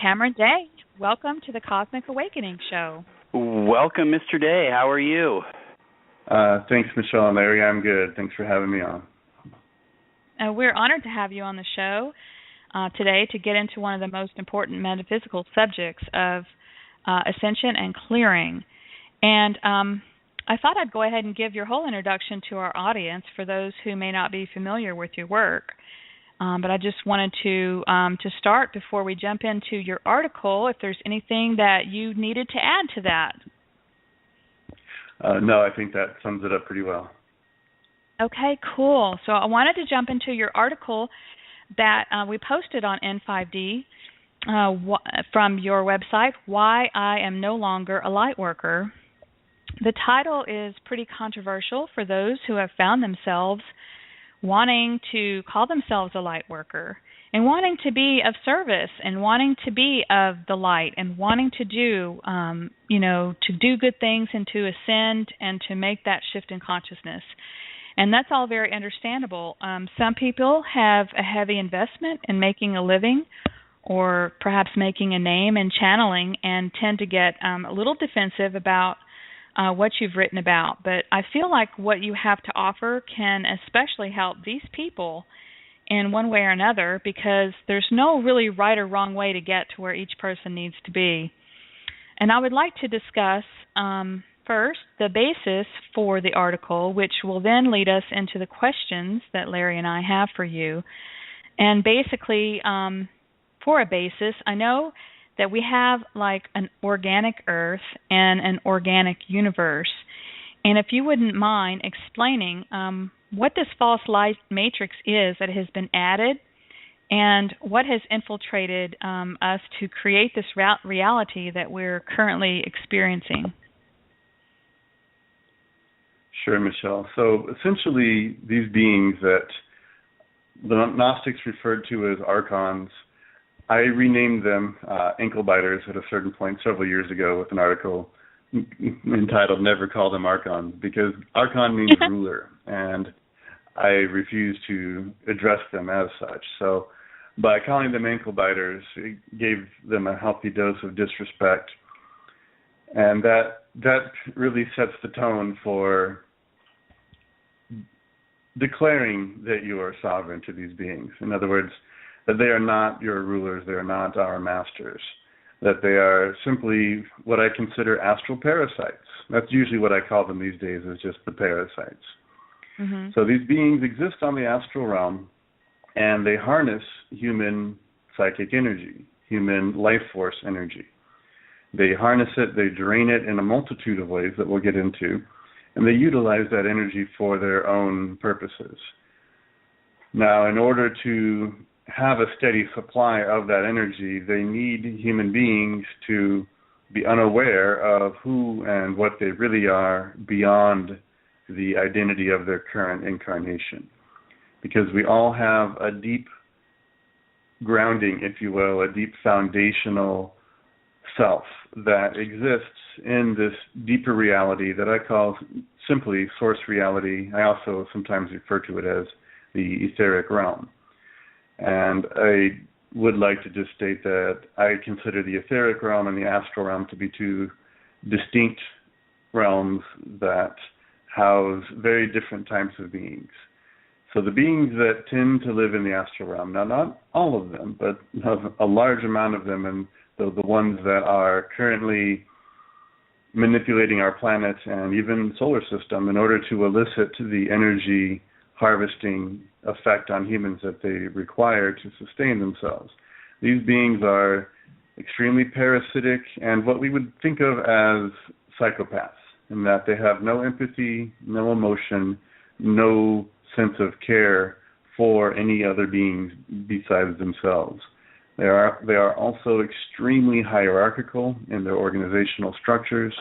Cameron Day. Welcome to the Cosmic Awakening Show. Welcome, Mr. Day. How are you? Thanks, Michelle and Larry. I'm good. Thanks for having me on. We're honored to have you on the show today to get into one of the most important metaphysical subjects of ascension and clearing. And I thought I'd go ahead and give your whole introduction to our audience for those who may not be familiar with your work. But I just wanted to start before we jump into your article, if there's anything that you needed to add to that. No, I think that sums it up pretty well. Okay, cool. So I wanted to jump into your article that we posted on IN5D from your website, Why I Am No Longer a Lightworker. The title is pretty controversial for those who have found themselves wanting to call themselves a light worker and wanting to be of service and wanting to be of the light and wanting to do, to do good things and to ascend and to make that shift in consciousness. And that's all very understandable. Some people have a heavy investment in making a living or perhaps making a name in channeling and tend to get a little defensive about what you've written about. But I feel like what you have to offer can especially help these people in one way or another, because there's no really right or wrong way to get to where each person needs to be. And I would like to discuss first the basis for the article, which will then lead us into the questions that Larry and I have for you. And basically, for a basis, I know that we have like an organic earth and an organic universe. And if you wouldn't mind explaining what this false light matrix is that has been added and what has infiltrated us to create this reality that we're currently experiencing. Sure, Michelle. So essentially, these beings that the Gnostics referred to as Archons, I renamed them ankle biters at a certain point several years ago with an article entitled Never Call Them Archons, because Archon means ruler, and I refuse to address them as such. So by calling them ankle biters, it gave them a healthy dose of disrespect, and that really sets the tone for declaring that you are sovereign to these beings. In other words, that they are not your rulers, they are not our masters, that they are simply what I consider astral parasites. That's usually what I call them these days, is just the parasites. Mm-hmm. So these beings exist on the astral realm, and they harness human psychic energy, human life force energy. They harness it, they drain it in a multitude of ways that we'll get into, and they utilize that energy for their own purposes. Now, in order to have a steady supply of that energy, they need human beings to be unaware of who and what they really are beyond the identity of their current incarnation. Because we all have a deep grounding, if you will, a deep foundational self that exists in this deeper reality that I call simply source reality. I also sometimes refer to it as the etheric realm. And I would like to just state that I consider the etheric realm and the astral realm to be two distinct realms that house very different types of beings. So the beings that tend to live in the astral realm, now not all of them, but a large amount of them, and the ones that are currently manipulating our planet and even solar system in order to elicit the energy harvesting effect on humans that they require to sustain themselves. These beings are extremely parasitic and what we would think of as psychopaths, in that they have no empathy, no emotion, no sense of care for any other beings besides themselves. They are also extremely hierarchical in their organizational structures.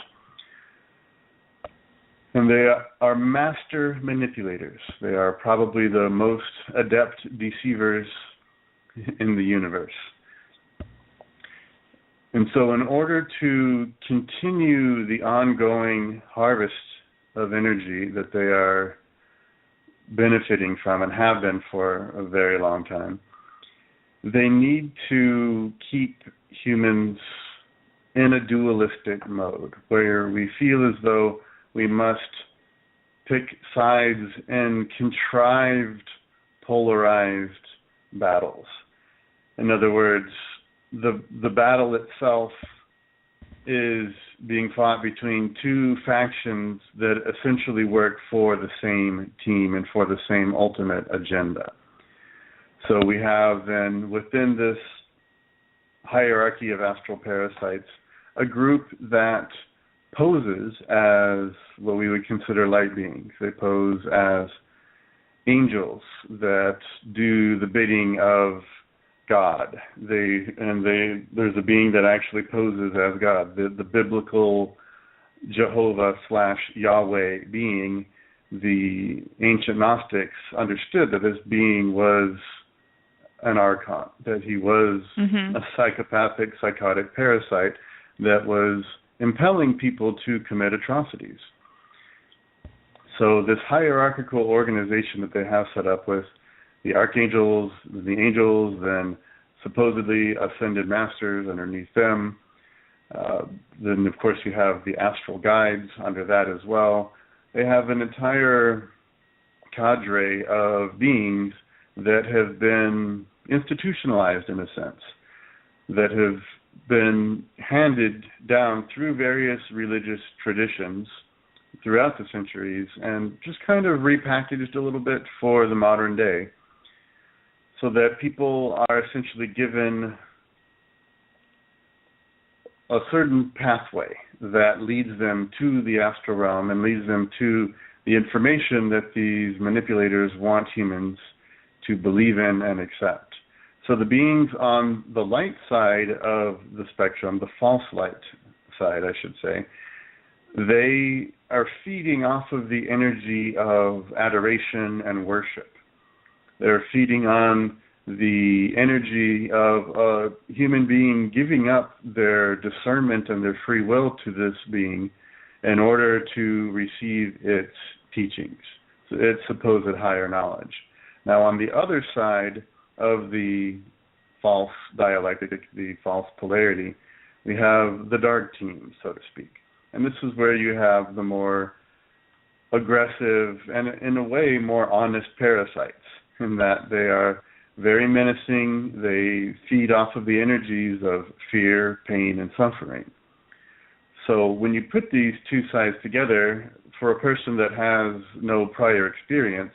And they are master manipulators. They are probably the most adept deceivers in the universe. And so in order to continue the ongoing harvest of energy that they are benefiting from and have been for a very long time, they need to keep humans in a dualistic mode, where we feel as though we must pick sides in contrived, polarized battles. In other words, the battle itself is being fought between two factions that essentially work for the same team and for the same ultimate agenda. So we have then within this hierarchy of astral parasites a group that poses as what we would consider light beings. They pose as angels that do the bidding of God. There's a being that actually poses as God. The biblical Jehovah/Yahweh being, the ancient Gnostics understood that this being was an Archon, that he was a psychopathic, psychotic parasite that was impelling people to commit atrocities. So this hierarchical organization that they have set up with the Archangels, the angels, then supposedly ascended masters underneath them. Then, of course, you have the astral guides under that as well. They have an entire cadre of beings that have been institutionalized in a sense, that have been handed down through various religious traditions throughout the centuries and just kind of repackaged a little bit for the modern day, so that people are essentially given a certain pathway that leads them to the astral realm and leads them to the information that these manipulators want humans to believe in and accept. So the beings on the light side of the spectrum, the false light side, I should say, they are feeding off of the energy of adoration and worship. They're feeding on the energy of a human being giving up their discernment and their free will to this being in order to receive its teachings, its supposed higher knowledge. Now, on the other side of the false dialectic, the false polarity, we have the dark team, so to speak. And this is where you have the more aggressive and, in a way, more honest parasites, in that they are very menacing. They feed off of the energies of fear, pain, and suffering. So when you put these two sides together, for a person that has no prior experience,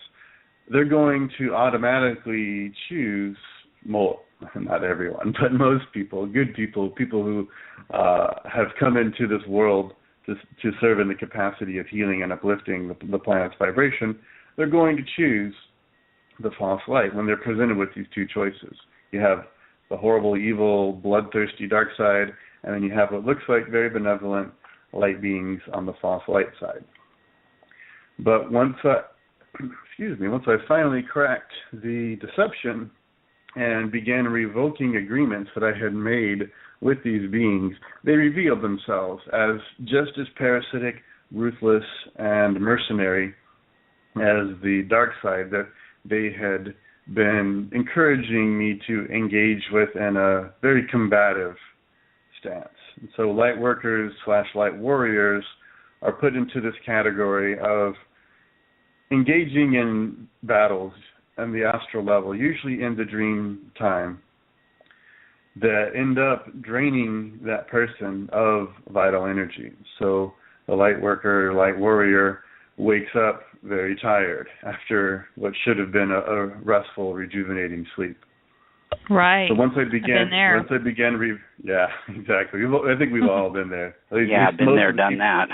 they're going to automatically choose, well, not everyone, but most people, good people, people who have come into this world to serve in the capacity of healing and uplifting the planet's vibration, they're going to choose the false light when they're presented with these two choices. You have the horrible, evil, bloodthirsty dark side, and then you have what looks like very benevolent light beings on the false light side. But once I finally cracked the deception and began revoking agreements that I had made with these beings, they revealed themselves as just as parasitic, ruthless, and mercenary as the dark side that they had been encouraging me to engage with in a very combative stance. And so light workers / light warriors are put into this category of engaging in battles on the astral level, usually in the dream time, that end up draining that person of vital energy. So the light worker, light warrior wakes up very tired after what should have been a restful, rejuvenating sleep. Right. So once I began, yeah, exactly. I think we've all been there. Yeah, I've been there, done that.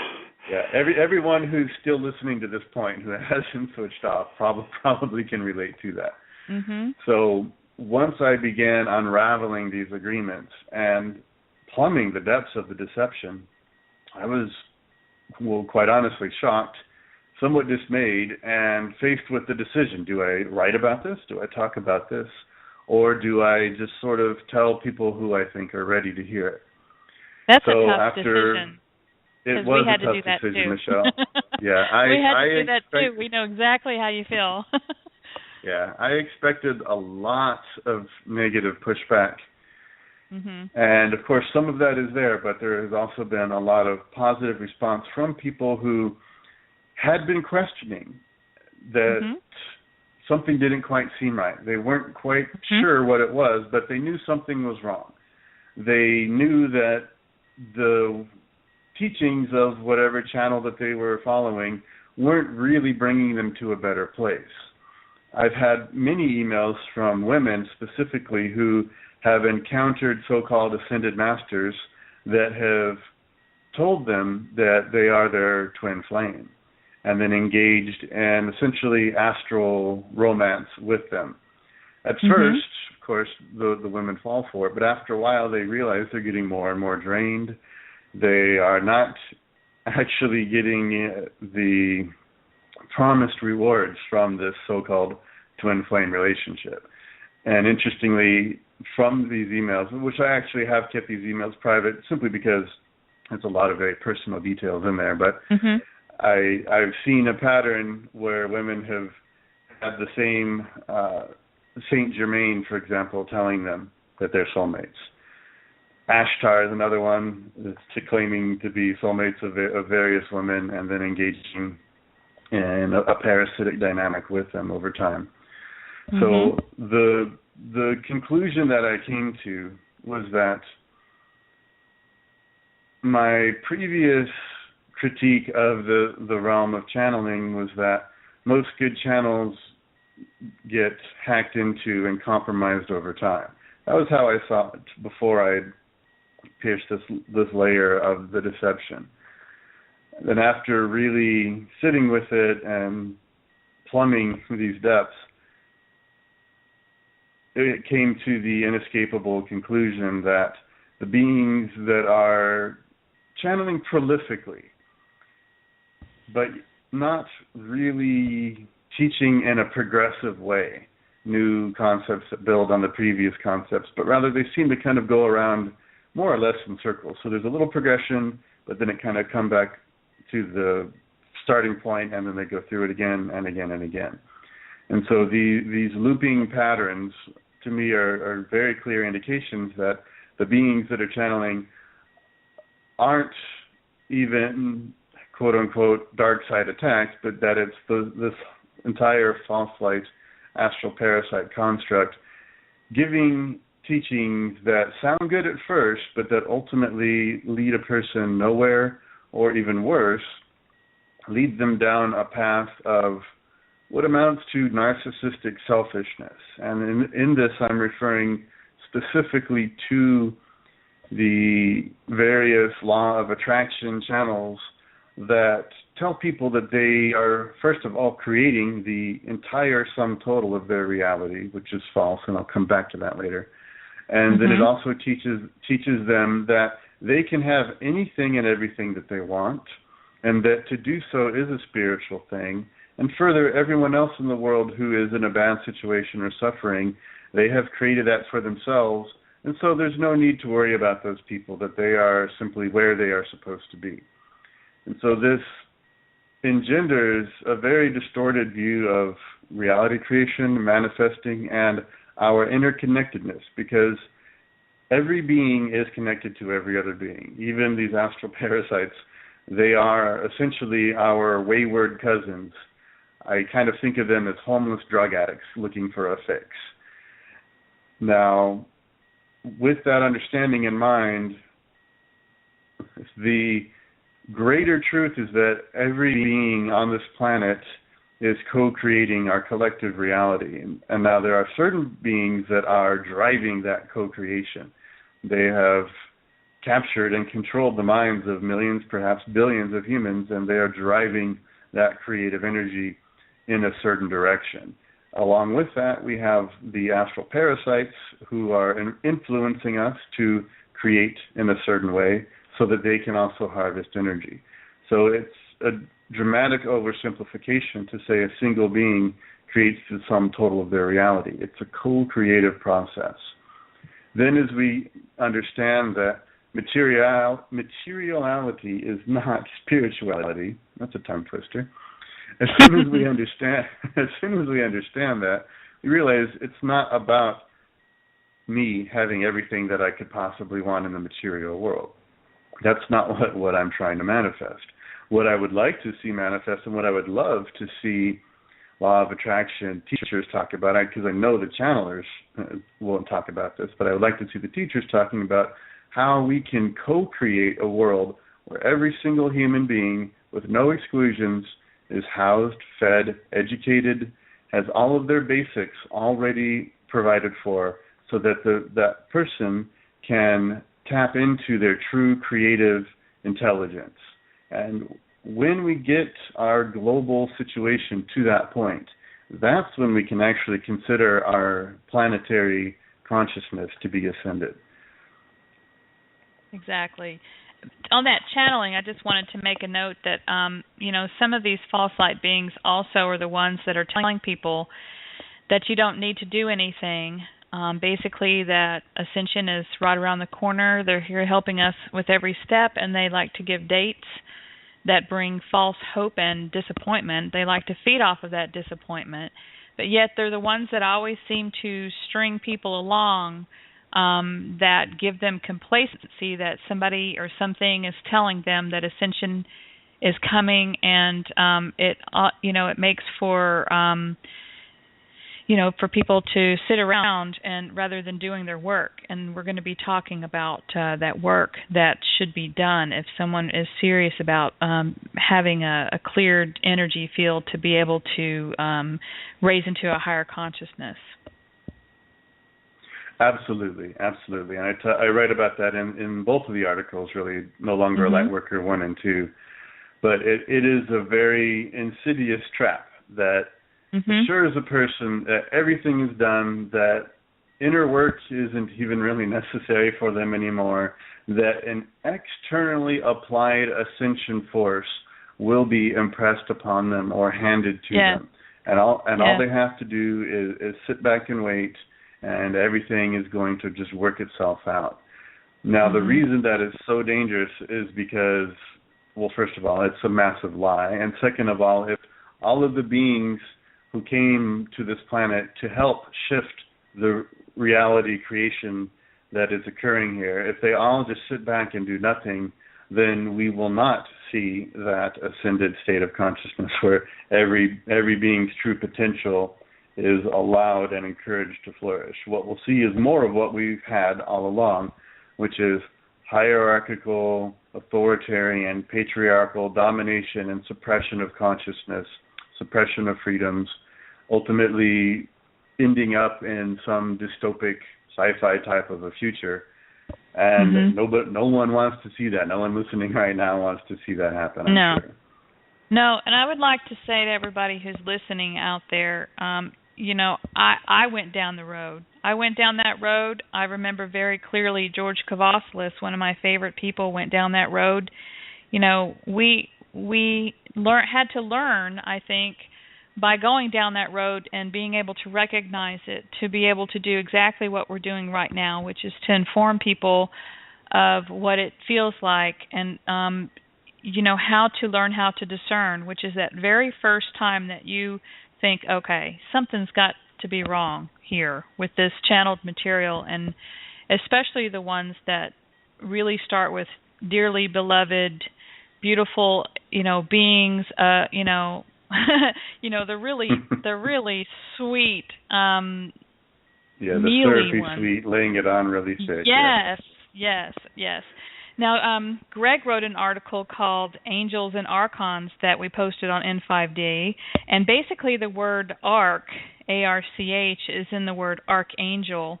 Yeah, everyone who's still listening to this point who hasn't switched off probably can relate to that. Mm-hmm. So once I began unraveling these agreements and plumbing the depths of the deception, I was, well, quite honestly, shocked, somewhat dismayed, and faced with the decision: do I write about this? Do I talk about this? Or do I just sort of tell people who I think are ready to hear it? That's a tough decision. It was a tough decision, Michelle. Yeah, we had to do that too. We know exactly how you feel. Yeah, I expected a lot of negative pushback, And, of course, some of that is there, but there has also been a lot of positive response from people who had been questioning that something didn't quite seem right. They weren't quite sure what it was, but they knew something was wrong. They knew that the teachings of whatever channel that they were following weren't really bringing them to a better place. I've had many emails from women specifically who have encountered so-called ascended masters that have told them that they are their twin flame, and then engaged in essentially astral romance with them. At first, of course, the women fall for it, but after a while they realize they're getting more and more drained. They are not actually getting the promised rewards from this so-called twin flame relationship. And interestingly, from these emails, which I actually have kept these emails private simply because there's a lot of very personal details in there, but I've seen a pattern where women have had the same Saint Germain, for example, telling them that they're soulmates. Ashtar is another one that's claiming to be soulmates of various women and then engaging in a parasitic dynamic with them over time. So the conclusion that I came to was that my previous critique of the realm of channeling was that most good channels get hacked into and compromised over time. That was how I saw it before I pierced this layer of the deception. Then after really sitting with it and plumbing these depths, it came to the inescapable conclusion that the beings that are channeling prolifically, but not really teaching in a progressive way, new concepts that build on the previous concepts, but rather they seem to kind of go around more or less in circles. So there's a little progression, but then it kind of come back to the starting point, and then they go through it again and again and again. And so these looping patterns, to me, are very clear indications that the beings that are channeling aren't even, quote-unquote, dark side attacks, but that it's this entire false light astral parasite construct giving teachings that sound good at first, but that ultimately lead a person nowhere, or even worse, lead them down a path of what amounts to narcissistic selfishness. And in this, I'm referring specifically to the various law of attraction channels that tell people that they are, first of all, creating the entire sum total of their reality, which is false, and I'll come back to that later. And then it also teaches them that they can have anything and everything that they want, and that to do so is a spiritual thing. And further, everyone else in the world who is in a bad situation or suffering, they have created that for themselves, and so there's no need to worry about those people, that they are simply where they are supposed to be. And so this engenders a very distorted view of reality creation, manifesting, and our interconnectedness, because every being is connected to every other being. Even these astral parasites, they are essentially our wayward cousins. I kind of think of them as homeless drug addicts looking for a fix. Now, with that understanding in mind, the greater truth is that every being on this planet is co-creating our collective reality. And now there are certain beings that are driving that co-creation. They have captured and controlled the minds of millions, perhaps billions of humans, and they are driving that creative energy in a certain direction. Along with that, we have the astral parasites who are influencing us to create in a certain way so that they can also harvest energy. So it's a dramatic oversimplification to say a single being creates the sum total of their reality. It's a co-creative process. Then as we understand that materiality is not spirituality, that's a tongue twister. As soon as we understand that, we realize it's not about me having everything that I could possibly want in the material world. That's not what I'm trying to manifest. What I would like to see manifest, and what I would love to see law of attraction teachers talk about, because I know the channelers won't talk about this, but I would like to see the teachers talking about how we can co-create a world where every single human being, with no exclusions, is housed, fed, educated, has all of their basics already provided for, so that that person can tap into their true creative intelligence. And when we get our global situation to that point, that's when we can actually consider our planetary consciousness to be ascended. Exactly. On that channeling, I just wanted to make a note that, some of these false light beings also are the ones that are telling people that you don't need to do anything. Basically, that ascension is right around the corner. They're here helping us with every step, and they like to give dates that bring false hope and disappointment. They like to feed off of that disappointment. But yet they're the ones that always seem to string people along, that give them complacency, that somebody or something is telling them that ascension is coming, and it makes for for people to sit around and rather than doing their work. And we're going to be talking about that work that should be done if someone is serious about having a cleared energy field to be able to raise into a higher consciousness. Absolutely. And I write about that in both of the articles, really, No Longer a Light Worker 1 and 2. But it is a very insidious trap that assures a person that everything is done, that inner work isn't even really necessary for them anymore, that an externally applied ascension force will be impressed upon them or handed to them. And all they have to do is sit back and wait, and everything is going to just work itself out. Now, the reason that is so dangerous is because, well, first of all, it's a massive lie. And second of all, if all of the beings who came to this planet to help shift the reality creation that is occurring here, if they all just sit back and do nothing, then we will not see that ascended state of consciousness where every being's true potential is allowed and encouraged to flourish. What we'll see is more of what we've had all along, which is hierarchical, authoritarian, patriarchal domination and suppression of consciousness, suppression of freedoms, ultimately ending up in some dystopic sci-fi type of a future. And no one wants to see that. No one listening right now wants to see that happen. Sure. No, and I would like to say to everybody who's listening out there, I went down the road. I went down that road. I remember very clearly George Kavasilis, one of my favorite people, went down that road. We had to learn, I think, by going down that road and being able to recognize it, to be able to do exactly what we're doing right now, which is to inform people of what it feels like and, how to learn how to discern, which is that very first time that you think, okay, something's got to be wrong here with this channeled material, and especially the ones that really start with dearly beloved, beautiful, beings, the really sweet, the therapy one. Sweet, laying it on really thick. Yes. Now, Greg wrote an article called Angels and Archons that we posted on In5D, and basically the word arch, A-R-C-H, is in the word archangel.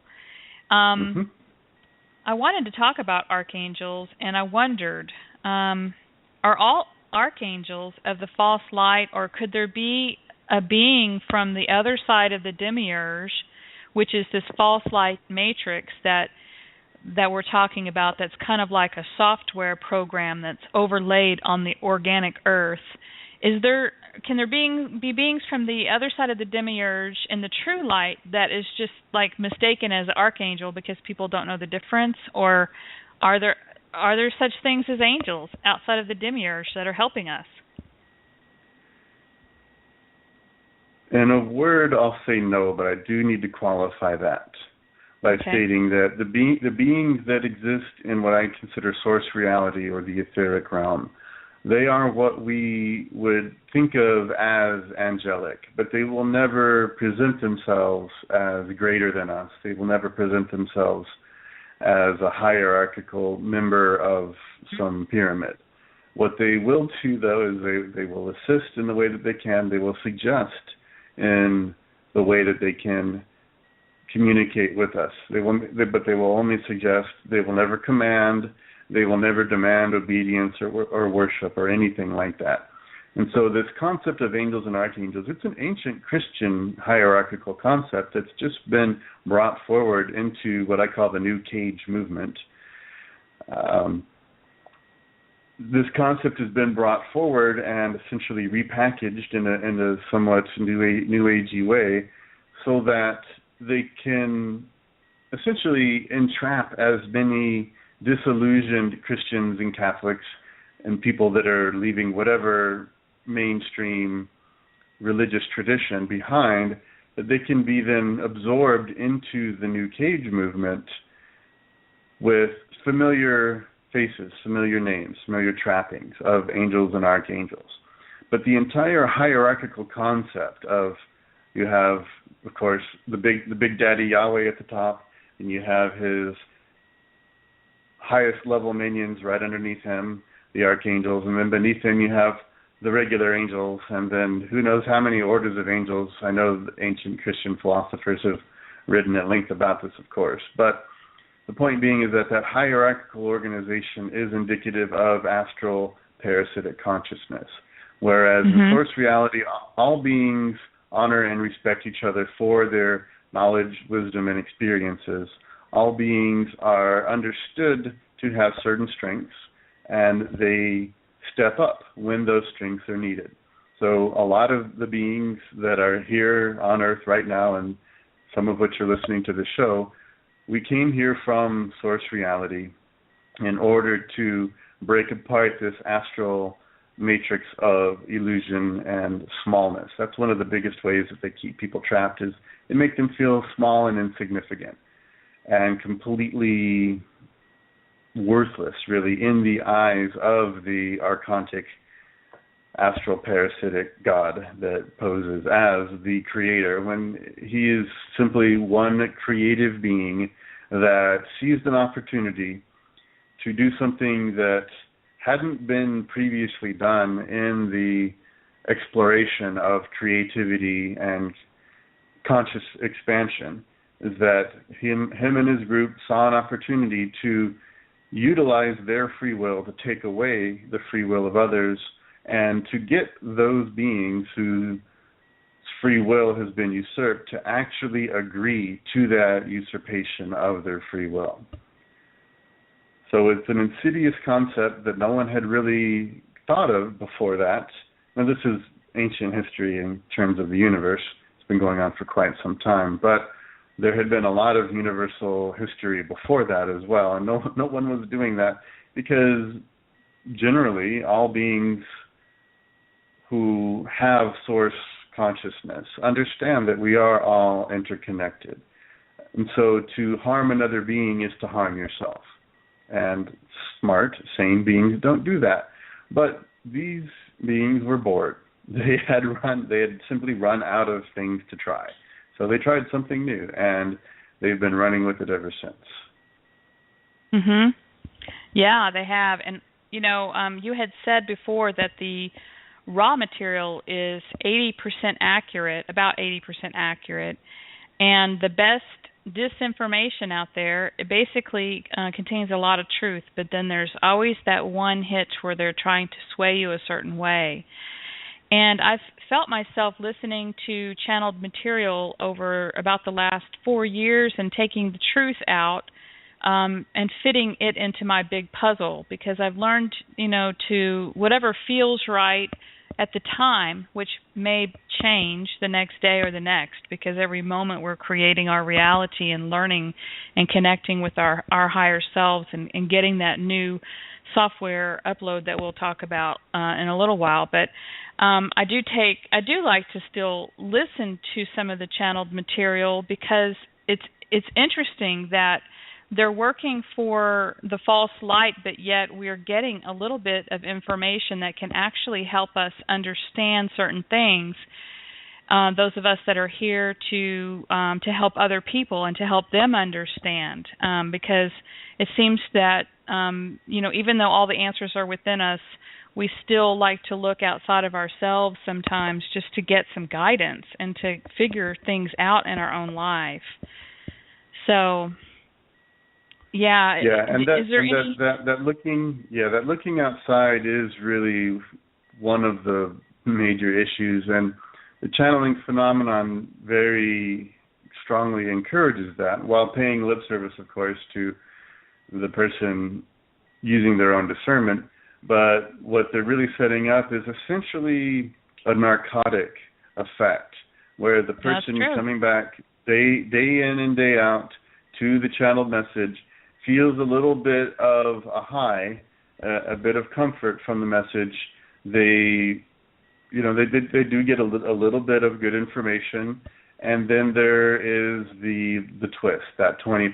I wanted to talk about archangels, and I wondered, are all archangels of the false light, or could there be a being from the other side of the demiurge, which is this false light matrix that we're talking about, that's kind of like a software program that's overlaid on the organic earth? Can there be beings from the other side of the demiurge in the true light that is just like mistaken as an archangel because people don't know the difference? Or are there such things as angels outside of the demiurge that are helping us? In a word, I'll say no, but I do need to qualify that. by stating that the beings that exist in what I consider source reality or the etheric realm, they are what we would think of as angelic, but they will never present themselves as greater than us. They will never present themselves as a hierarchical member of some pyramid. What they will do, though, is they will assist in the way that they can. They will suggest in the way that they can communicate with us. But they will only suggest. They will never command. They will never demand obedience or worship or anything like that. And so this concept of angels and archangels, it's an ancient Christian hierarchical concept that's just been brought forward into what I call the New Age movement. This concept has been brought forward and essentially repackaged in a somewhat new agey way so that they can essentially entrap as many disillusioned Christians and Catholics and people that are leaving whatever mainstream religious tradition behind, that they can be then absorbed into the New Age movement with familiar faces, familiar names, familiar trappings of angels and archangels. But the entire hierarchical concept of, you have, of course, the big daddy Yahweh at the top, and you have his highest level minions right underneath him, the archangels, and then beneath him you have the regular angels, and then who knows how many orders of angels. I know the ancient Christian philosophers have written at length about this, of course, but the point being is that hierarchical organization is indicative of astral parasitic consciousness, whereas in source reality, all beings honor and respect each other for their knowledge, wisdom, and experiences. All beings are understood to have certain strengths, and they step up when those strengths are needed. So a lot of the beings that are here on Earth right now, and some of which are listening to the show, we came here from source reality in order to break apart this astral matrix of illusion and smallness. That's one of the biggest ways that they keep people trapped, is they make them feel small and insignificant and completely worthless, really, in the eyes of the archontic astral parasitic God that poses as the creator, when he is simply one creative being that seized an opportunity to do something that hadn't been previously done in the exploration of creativity and conscious expansion, is that him and his group saw an opportunity to utilize their free will to take away the free will of others, and to get those beings whose free will has been usurped to actually agree to that usurpation of their free will. So it's an insidious concept that no one had really thought of before that. Now, this is ancient history in terms of the universe. It's been going on for quite some time, but there had been a lot of universal history before that as well, and no one was doing that, because generally all beings who have source consciousness understand that we are all interconnected. And so to harm another being is to harm yourself. And smart, sane beings don't do that. But these beings were bored. They had simply run out of things to try. So they tried something new, and they've been running with it ever since. Yeah, they have. And, you had said before that the raw material is 80% accurate, about 80% accurate, and the best disinformation out there, it basically contains a lot of truth, but then there's always that one hitch where they're trying to sway you a certain way. And I've felt myself listening to channeled material over about the last 4 years and taking the truth out and fitting it into my big puzzle, because I've learned, to whatever feels right at the time, which may change the next day or the next, because every moment we're creating our reality and learning and connecting with our higher selves and getting that new software upload that we'll talk about in a little while. But I do like to still listen to some of the channeled material, because it's interesting that they're working for the false light, but yet we're getting a little bit of information that can actually help us understand certain things. Those of us that are here to help other people and to help them understand, because it seems that even though all the answers are within us, we still like to look outside of ourselves sometimes just to get some guidance and to figure things out in our own life. So. Yeah. And that looking outside is really one of the major issues, and the channeling phenomenon very strongly encourages that, while paying lip service, of course, to the person using their own discernment. But what they're really setting up is essentially a narcotic effect, where the person coming back day in and day out to the channeled message feels a little bit of a high, a bit of comfort from the message. They do get a little bit of good information, and then there is the twist, that 20%.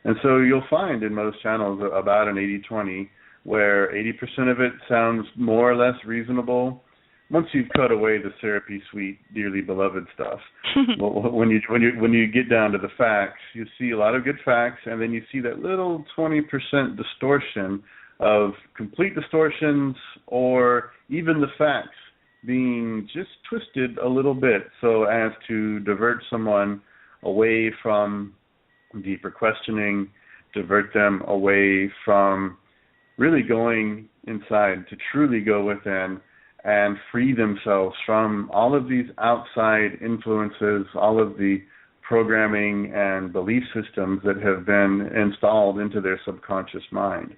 And so you'll find in most channels about an 80-20, where 80% of it sounds more or less reasonable. Once you've cut away the syrupy, sweet, dearly beloved stuff, when you get down to the facts, you see a lot of good facts, and then you see that little 20% distortion of complete distortions, or even the facts being just twisted a little bit so as to divert someone away from deeper questioning, divert them away from really going inside to truly go within and free themselves from all of these outside influences, all of the programming and belief systems that have been installed into their subconscious mind.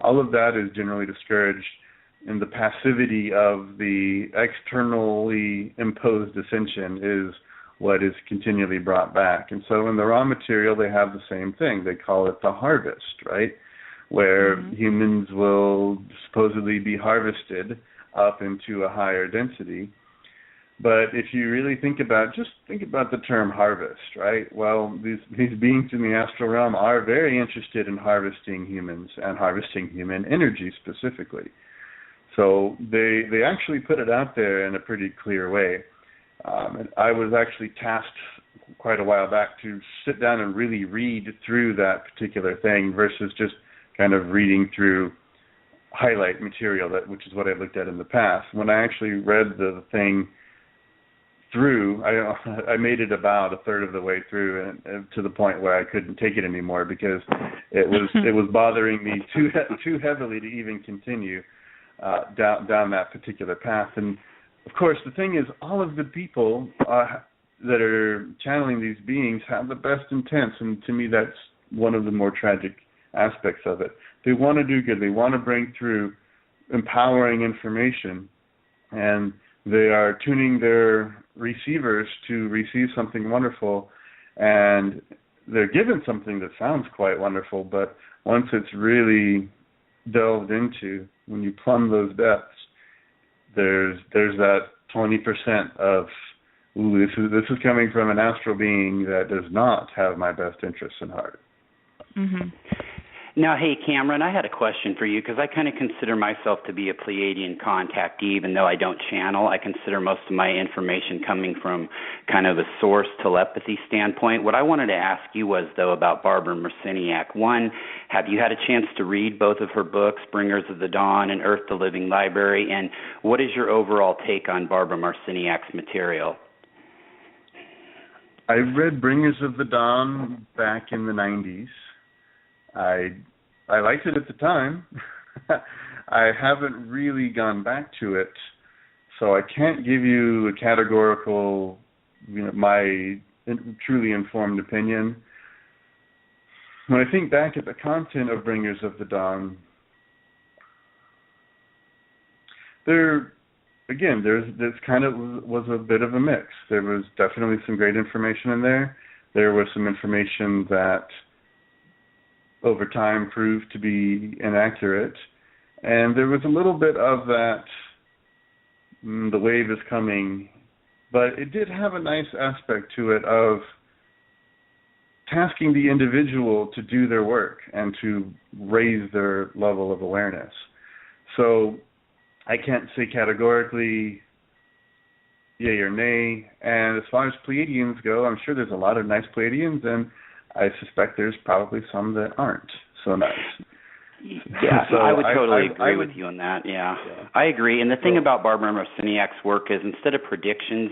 All of that is generally discouraged, and the passivity of the externally imposed ascension is what is continually brought back. And so in the raw material, they have the same thing. They call it the harvest, right? Where humans will supposedly be harvested up into a higher density. But if you really think about the term harvest, right? Well, these beings in the astral realm are very interested in harvesting humans and harvesting human energy specifically. So they actually put it out there in a pretty clear way. And I was actually tasked quite a while back to sit down and really read through that particular thing versus just kind of reading through highlight material, which is what I looked at in the past. When I actually read the thing through, I made it about a third of the way through, and to the point where I couldn't take it anymore because it was bothering me too heavily to even continue down that particular path. And of course, the thing is, all of the people that are channeling these beings have the best intents, and to me, that's one of the more tragic aspects of it. They want to do good. They want to bring through empowering information, and they are tuning their receivers to receive something wonderful, and they're given something that sounds quite wonderful, but once it's really delved into, when you plumb those depths, there's that 20% of, ooh, this is coming from an astral being that does not have my best interests in heart. Mm-hmm. Now, hey, Cameron, I had a question for you because I kind of consider myself to be a Pleiadian contactee, even though I don't channel. I consider most of my information coming from kind of a source telepathy standpoint. What I wanted to ask you was, though, about Barbara Marciniak. One, have you had a chance to read both of her books, Bringers of the Dawn and Earth, the Living Library? And what is your overall take on Barbara Marciniak's material? I read Bringers of the Dawn back in the 90s. I liked it at the time. I haven't really gone back to it, so I can't give you a categorical, my truly informed opinion. When I think back at the content of Bringers of the Dawn, there's kind of was a bit of a mix. There was definitely some great information in there. There was some information that over time proved to be inaccurate, and there was a little bit of that, the wave is coming, but it did have a nice aspect to it of tasking the individual to do their work and to raise their level of awareness. So I can't say categorically yay or nay. And as far as Pleiadians go, I'm sure there's a lot of nice Pleiadians, and I suspect there's probably some that aren't so nice. Yeah, so I would totally agree with you on that. Yeah, I agree. And the thing about Barbara Marciniak's work is instead of predictions,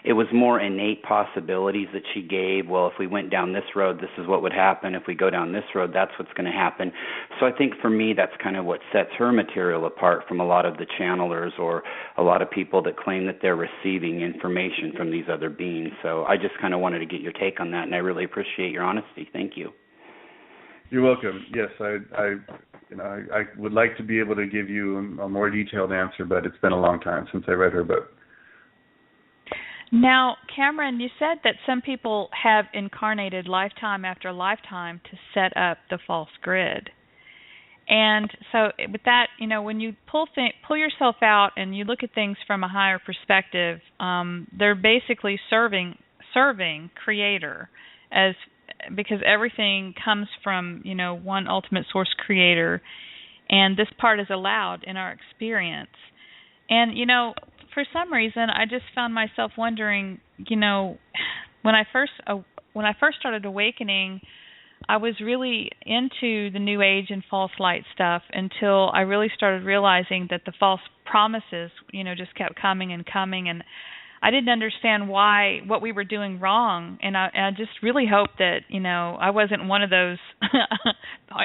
it was more innate possibilities that she gave. Well, if we went down this road, this is what would happen. If we go down this road, that's what's going to happen. So I think for me, that's kind of what sets her material apart from a lot of the channelers or a lot of people that claim that they're receiving information from these other beings. So I just kind of wanted to get your take on that, and I really appreciate your honesty. Thank you. You're welcome. Yes, I would like to be able to give you a more detailed answer, but it's been a long time since I read her book. Now, Cameron, you said that some people have incarnated lifetime after lifetime to set up the false grid. And so with that, when you pull yourself out and you look at things from a higher perspective, they're basically serving Creator because everything comes from, one ultimate source creator, and this part is allowed in our experience. And, for some reason, I just found myself wondering, when I first started awakening, I was really into the New Age and false light stuff until I really started realizing that the false promises, just kept coming and coming, and I didn't understand what we were doing wrong, and I just really hope that, I wasn't one of those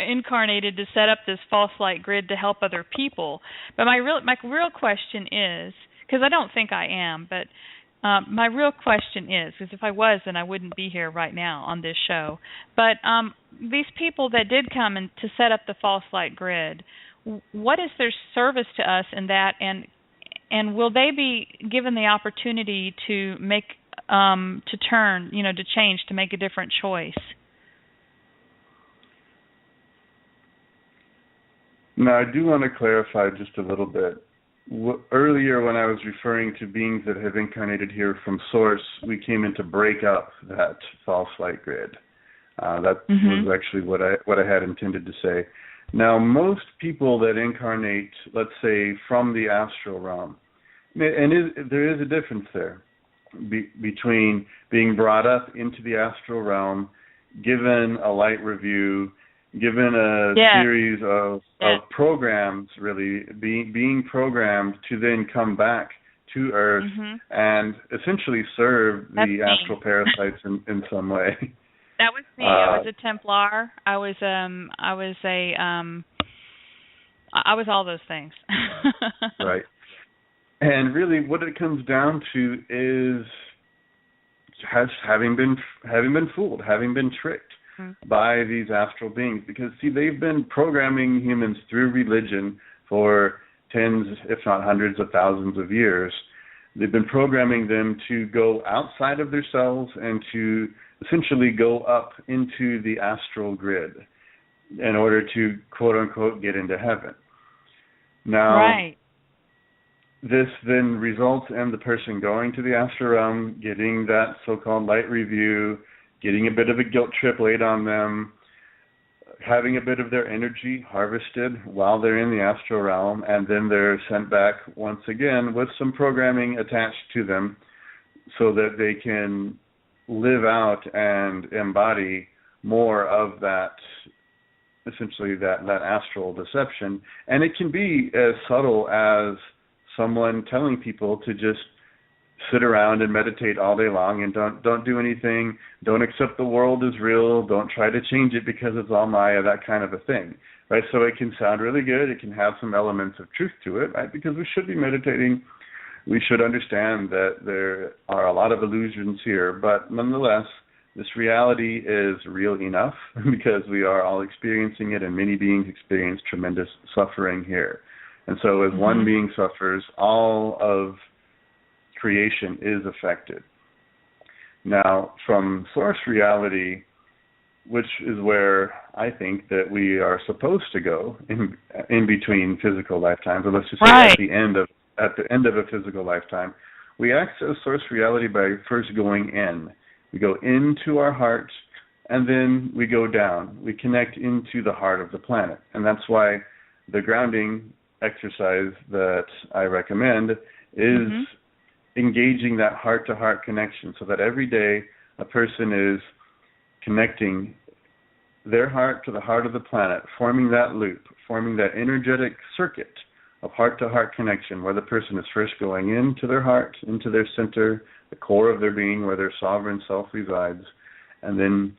incarnated to set up this false light grid to help other people. But my real question is, because I don't think I am, but my real question is, because if I was, then I wouldn't be here right now on this show. But these people that did come and to set up the false light grid, what is their service to us in that, and will they be given the opportunity to make, to turn, to change, to make a different choice? Now, I do want to clarify just a little bit. Earlier, when I was referring to beings that have incarnated here from Source, we came in to break up that false light grid. That was actually what I had intended to say. Now, most people that incarnate, let's say, from the astral realm, and there is a difference there between being brought up into the astral realm, given a light review, given a series of programs, really, being programmed to then come back to Earth and essentially serve the astral parasites in some way. That was me. I was a Templar. I was all those things. Right. And really, what it comes down to is having been fooled, having been tricked by these astral beings. Because, see, they've been programming humans through religion for tens, if not hundreds of thousands of years. They've been programming them to go outside of themselves and to essentially go up into the astral grid in order to, quote-unquote, get into heaven. Now, this then results in the person going to the astral realm, getting that so-called light review, getting a bit of a guilt trip laid on them, having a bit of their energy harvested while they're in the astral realm, and then they're sent back once again with some programming attached to them so that they can live out and embody more of that, essentially that astral deception. And it can be as subtle as someone telling people to just sit around and meditate all day long and don't do anything, don't accept the world as real, don't try to change it because it's all Maya, that kind of a thing, right? So it can sound really good, it can have some elements of truth to it, right? Because we should be meditating, we should understand that there are a lot of illusions here, but nonetheless, this reality is real enough because we are all experiencing it, and many beings experience tremendous suffering here. And so as one being suffers, all of creation is affected. Now, from source reality, which is where I think that we are supposed to go in between physical lifetimes, or let's just say at the end of a physical lifetime, we access source reality by first going in. We go into our heart, and then we go down. We connect into the heart of the planet. And that's why the grounding exercise that I recommend is engaging that heart-to-heart connection, so that every day a person is connecting their heart to the heart of the planet, forming that loop, forming that energetic circuit of heart-to-heart connection, where the person is first going into their heart, into their center, the core of their being, where their sovereign self resides, and then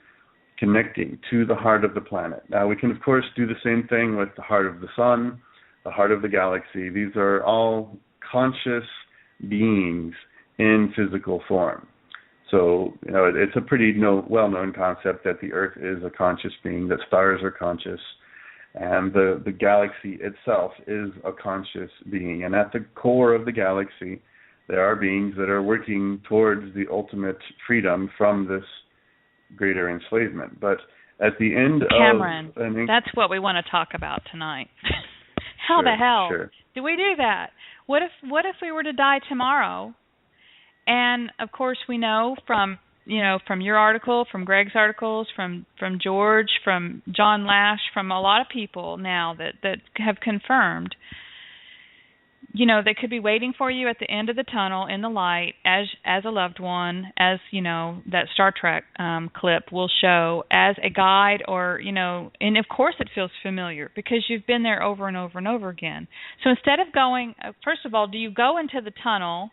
connecting to the heart of the planet. Now, we can, of course, do the same thing with the heart of the sun, the heart of the galaxy. These are all conscious beings in physical form. So, it's a pretty well-known concept that the Earth is a conscious being, that stars are conscious, and the galaxy itself is a conscious being. And at the core of the galaxy, there are beings that are working towards the ultimate freedom from this greater enslavement. But at the end Cameron, that's what we want to talk about tonight. How the hell do we do that? What if we were to die tomorrow? And of course, we know from your article, from Greg's articles, from George, from John Lash, from a lot of people now that have confirmed, they could be waiting for you at the end of the tunnel in the light as a loved one, as that Star Trek clip will show, as a guide, or and of course it feels familiar because you've been there over and over and over again. So instead of going, first of all, do you go into the tunnel?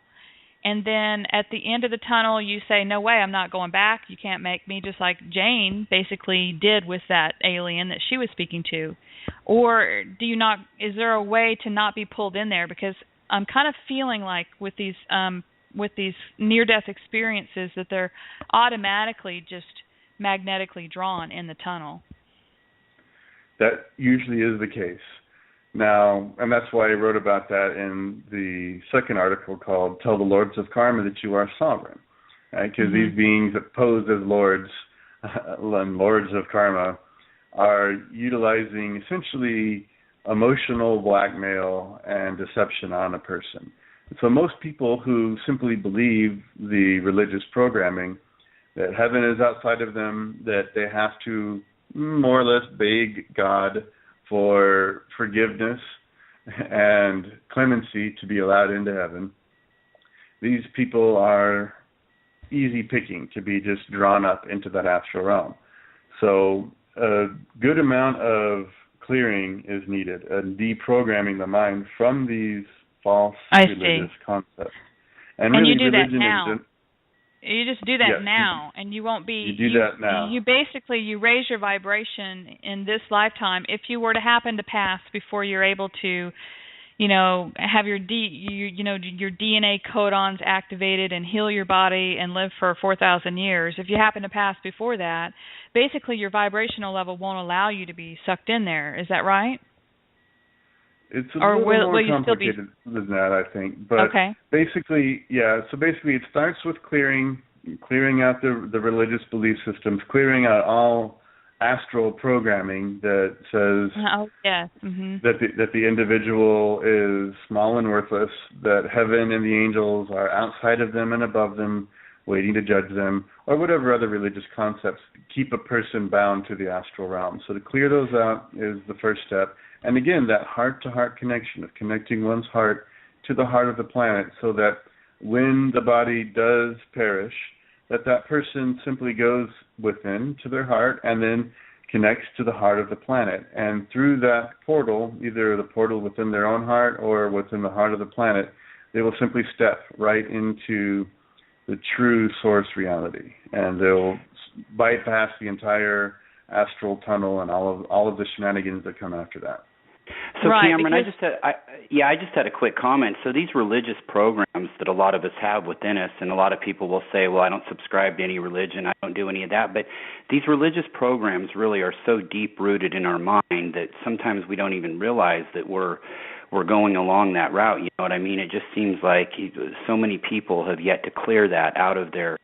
And then at the end of the tunnel, you say, no way, I'm not going back. You can't make me, just like Jane basically did with that alien that she was speaking to. Or is there a way to not be pulled in there? Because I'm kind of feeling like with these near-death experiences that they're automatically just magnetically drawn in the tunnel. That usually is the case. Now, and that's why I wrote about that in the second article called Tell the Lords of Karma That You Are Sovereign, right? Because these beings that pose as lords and lords of karma are utilizing essentially emotional blackmail and deception on a person. So most people who simply believe the religious programming that heaven is outside of them, that they have to more or less beg God for forgiveness and clemency to be allowed into heaven, these people are easy picking to be just drawn up into that astral realm. So a good amount of clearing is needed, and deprogramming the mind from these false religious concepts. And really, you do that religion now. You just do that now, and you won't be... You do that now. You raise your vibration in this lifetime. If you were to happen to pass before you're able to, have your DNA codons activated and heal your body and live for 4,000 years, if you happen to pass before that, basically your vibrational level won't allow you to be sucked in there. Is that right? It's a little more complicated than that, I think. But basically, so basically it starts with clearing out the religious belief systems, clearing out all astral programming that says that the individual is small and worthless, that heaven and the angels are outside of them and above them, waiting to judge them, or whatever other religious concepts keep a person bound to the astral realm. So to clear those out is the first step. And again, that heart-to-heart connection of connecting one's heart to the heart of the planet, so that when the body does perish, that person simply goes within to their heart and then connects to the heart of the planet. And through that portal, either the portal within their own heart or within the heart of the planet, they will simply step right into the true source reality. And they'll bypass the entire astral tunnel and all of the shenanigans that come after that. So Cameron, I just had a quick comment. So these religious programs that a lot of us have within us, and a lot of people will say, well, I don't subscribe to any religion, I don't do any of that, but these religious programs really are so deep-rooted in our mind that sometimes we don't even realize that we're going along that route. You know what I mean? It just seems like so many people have yet to clear that out of their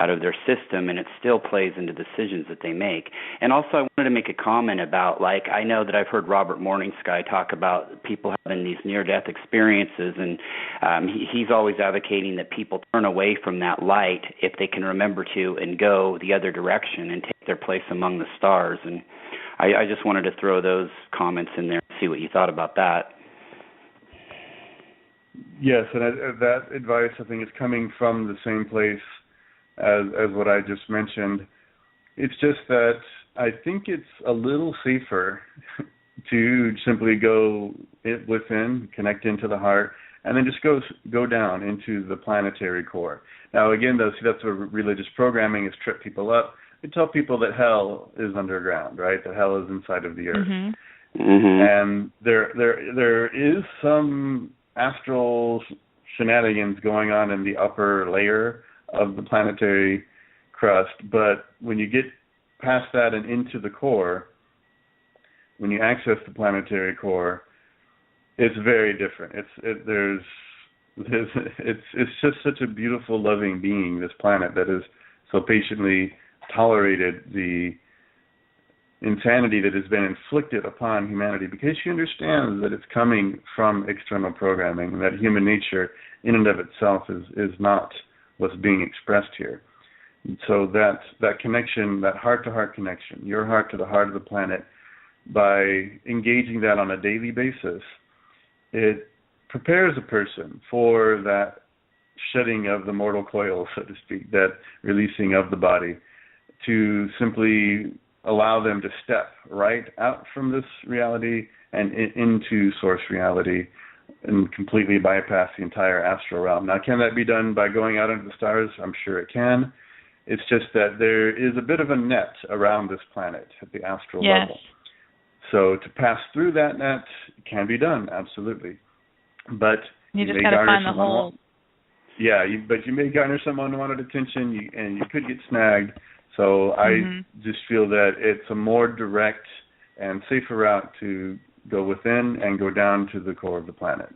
out of their system, and it still plays into decisions that they make. And also I wanted to make a comment about, like, I know that I've heard Robert Morningsky talk about people having these near-death experiences, and he's always advocating that people turn away from that light if they can remember to and go the other direction and take their place among the stars. And I just wanted to throw those comments in there and see what you thought about that. Yes, and that advice, I think, is coming from the same place as what I just mentioned. It's just that I think it's a little safer to simply go within, connect into the heart, and then just go down into the planetary core. Now, again, that's what religious programming is, trip people up. They tell people that hell is underground, right? That hell is inside of the earth. Mm-hmm. Mm-hmm. And there is some astral shenanigans going on in the upper layer of the planetary crust, but when you get past that and into the core, when you access the planetary core, it's very different. It's just such a beautiful, loving being, this planet, that has so patiently tolerated the insanity that has been inflicted upon humanity, because she understands that it's coming from external programming, and that human nature in and of itself is not what's being expressed here. And so that connection, that heart-to-heart connection, your heart to the heart of the planet, by engaging that on a daily basis, it prepares a person for that shedding of the mortal coil, so to speak, that releasing of the body, to simply allow them to step right out from this reality and into source reality, and completely bypass the entire astral realm. Now, can that be done by going out into the stars? I'm sure it can. It's just that there is a bit of a net around this planet at the astral level. So to pass through that net can be done, absolutely. But you just got to find the hole. But you may garner some unwanted attention, and you could get snagged. So I just feel that it's a more direct and safer route to go within and go down to the core of the planet.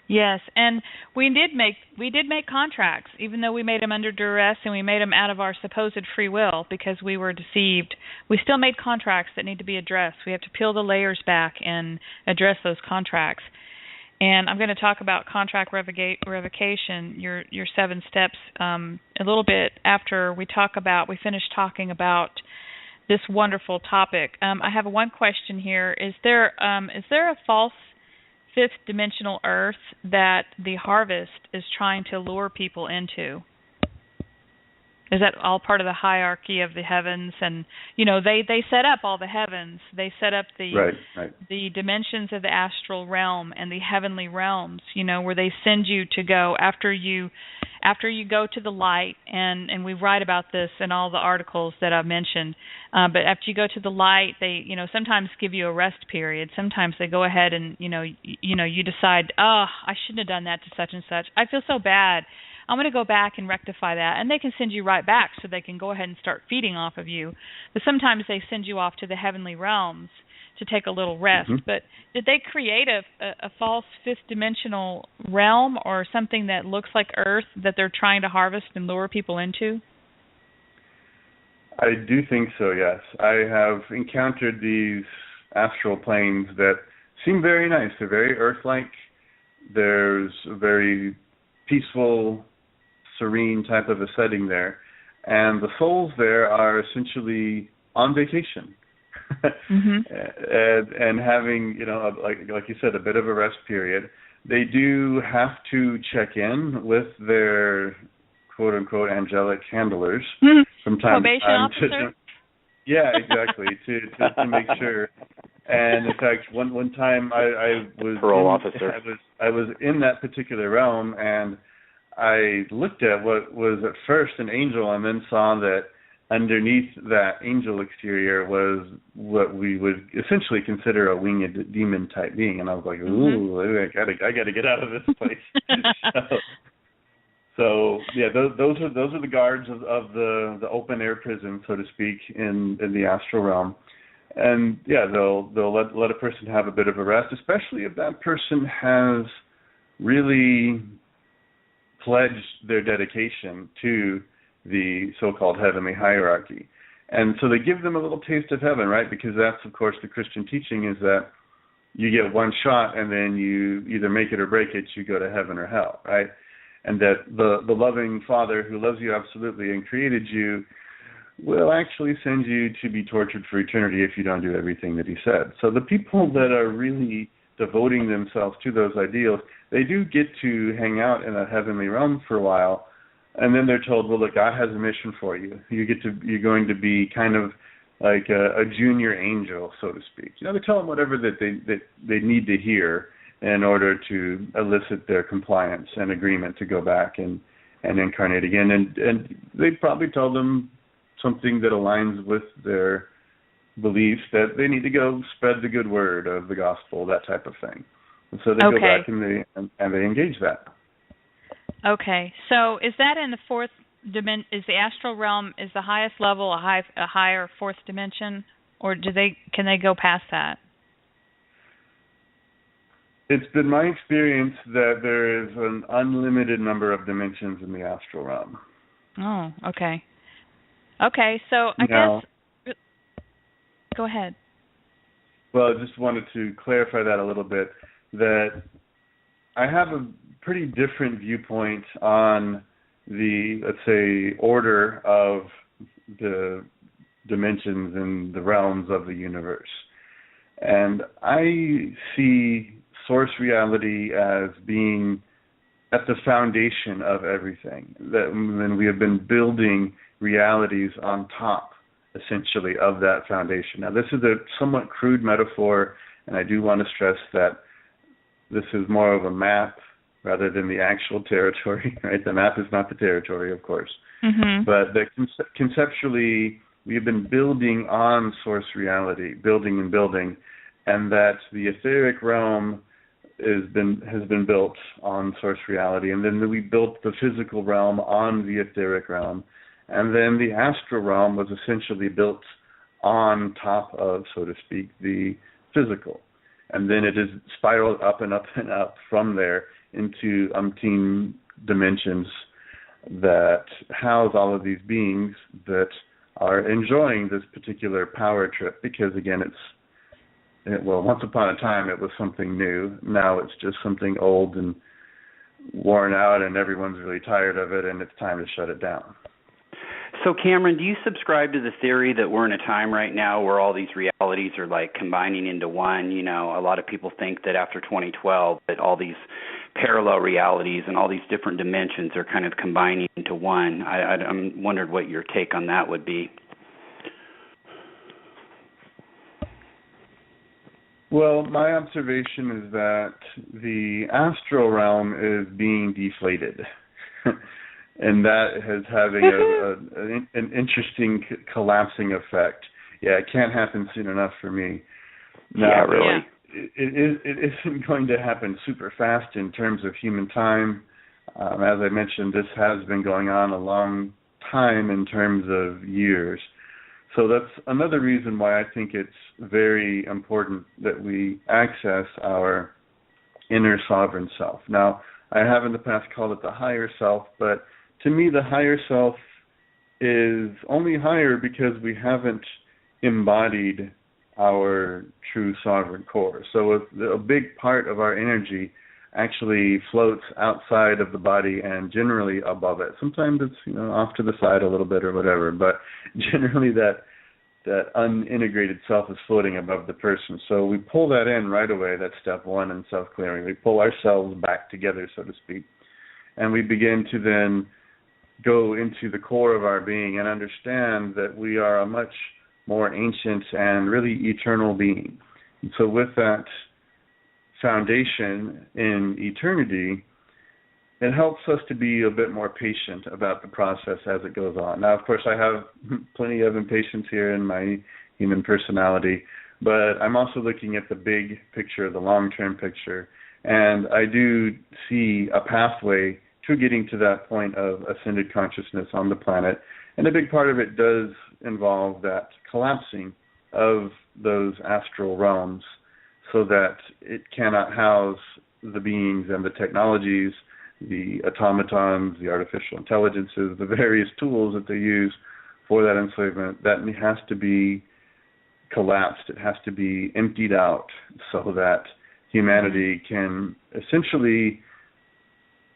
Yes, and we did make contracts, even though we made them under duress and we made them out of our supposed free will because we were deceived. We still made contracts that need to be addressed. We have to peel the layers back and address those contracts. And I'm going to talk about contract revocation, your 7 steps, a little bit after we finish talking about this wonderful topic. I have one question here. Is there a false 5th dimensional Earth that the harvest is trying to lure people into? Is that all part of the hierarchy of the heavens? And, they set up all the heavens. They set up the dimensions of the astral realm and the heavenly realms, where they send you to go after you go to the light. And we write about this in all the articles that I've mentioned. But after you go to the light, they, sometimes give you a rest period. Sometimes they go ahead and, you decide, I shouldn't have done that to such and such. I feel so bad. I'm going to go back and rectify that. And they can send you right back so they can go ahead and start feeding off of you. But sometimes they send you off to the heavenly realms to take a little rest. Mm-hmm. But did they create a false 5th dimensional realm or something that looks like Earth that they're trying to harvest and lure people into? I do think so, yes. I have encountered these astral planes that seem very nice. They're very Earth-like. There's a very peaceful, serene type of a setting there, and the souls there are essentially on vacation. and having, like you said, a bit of a rest period. They do have to check in with their quote unquote angelic handlers from time to time. Officer? Yeah, exactly. to make sure. And in fact, one time I was parole officer. I was in that particular realm, and I looked at what was at first an angel, and then saw that underneath that angel exterior was what we would essentially consider a winged demon type being. And I was like, ooh, I gotta get out of this place. So yeah, those are the guards of the open air prison, so to speak, in the astral realm. And yeah, they'll let a person have a bit of a rest, especially if that person has really pledge their dedication to the so-called heavenly hierarchy. And so they give them a little taste of heaven, right? Because that's, of course, the Christian teaching is that you get one shot and then you either make it or break it, you go to heaven or hell, right? And that the loving Father who loves you absolutely and created you will actually send you to be tortured for eternity if you don't do everything that he said. So the people that are really devoting themselves to those ideals, they do get to hang out in a heavenly realm for a while, and then they're told, well, look, God has a mission for you. You're going to be kind of like a junior angel, so to speak. You know, they tell them whatever that they need to hear in order to elicit their compliance and agreement to go back and incarnate again. And they probably tell them something that aligns with their beliefs, that they need to go spread the good word of the gospel, that type of thing. And so they go back and they engage that. Okay, so is that in the fourth dimension? Is the astral realm is the highest level a higher fourth dimension, or can they go past that? It's been my experience that there is an unlimited number of dimensions in the astral realm. Oh, okay. Okay, so I guess go ahead. Well, I just wanted to clarify that a little bit, that I have a pretty different viewpoint on the, let's say, order of the dimensions and the realms of the universe. And I see source reality as being at the foundation of everything. That when we have been building realities on top, essentially, of that foundation. Now, this is a somewhat crude metaphor, and I do want to stress that this is more of a map rather than the actual territory, right? The map is not the territory, of course. Mm-hmm. But conceptually, we've been building on source reality, building and building, and that the etheric realm has been built on source reality, and then we built the physical realm on the etheric realm, and then the astral realm was essentially built on top of, so to speak, the physical. And then it is spiraled up and up and up from there into umpteen dimensions that house all of these beings that are enjoying this particular power trip, because, again, once upon a time it was something new. Now it's just something old and worn out, and everyone's really tired of it, and it's time to shut it down. So, Cameron, do you subscribe to the theory that we're in a time right now where all these realities are like combining into one? You know, a lot of people think that after 2012 that all these parallel realities and all these different dimensions are kind of combining into one. I'm wondered what your take on that would be. Well, my observation is that the astral realm is being deflated. And that is having an interesting collapsing effect. Yeah, it can't happen soon enough for me. Now, yeah, really. It isn't going to happen super fast in terms of human time. As I mentioned, this has been going on a long time in terms of years. So that's another reason why I think it's very important that we access our inner sovereign self. Now, I have in the past called it the higher self, but to me, the higher self is only higher because we haven't embodied our true sovereign core. So a big part of our energy actually floats outside of the body and generally above it. Sometimes it's off to the side a little bit or whatever, but generally that unintegrated self is floating above the person. So we pull that in right away. That's step one in self-clearing. We pull ourselves back together, so to speak, and we begin to then go into the core of our being and understand that we are a much more ancient and really eternal being. And so with that foundation in eternity, it helps us to be a bit more patient about the process as it goes on. Now, of course, I have plenty of impatience here in my human personality, but I'm also looking at the big picture, the long-term picture, and I do see a pathway to getting to that point of ascended consciousness on the planet. And a big part of it does involve that collapsing of those astral realms so that it cannot house the beings and the technologies the automatons, the artificial intelligences, the various tools that they use for that enslavement, that has to be collapsed. It has to be emptied out so that humanity can essentially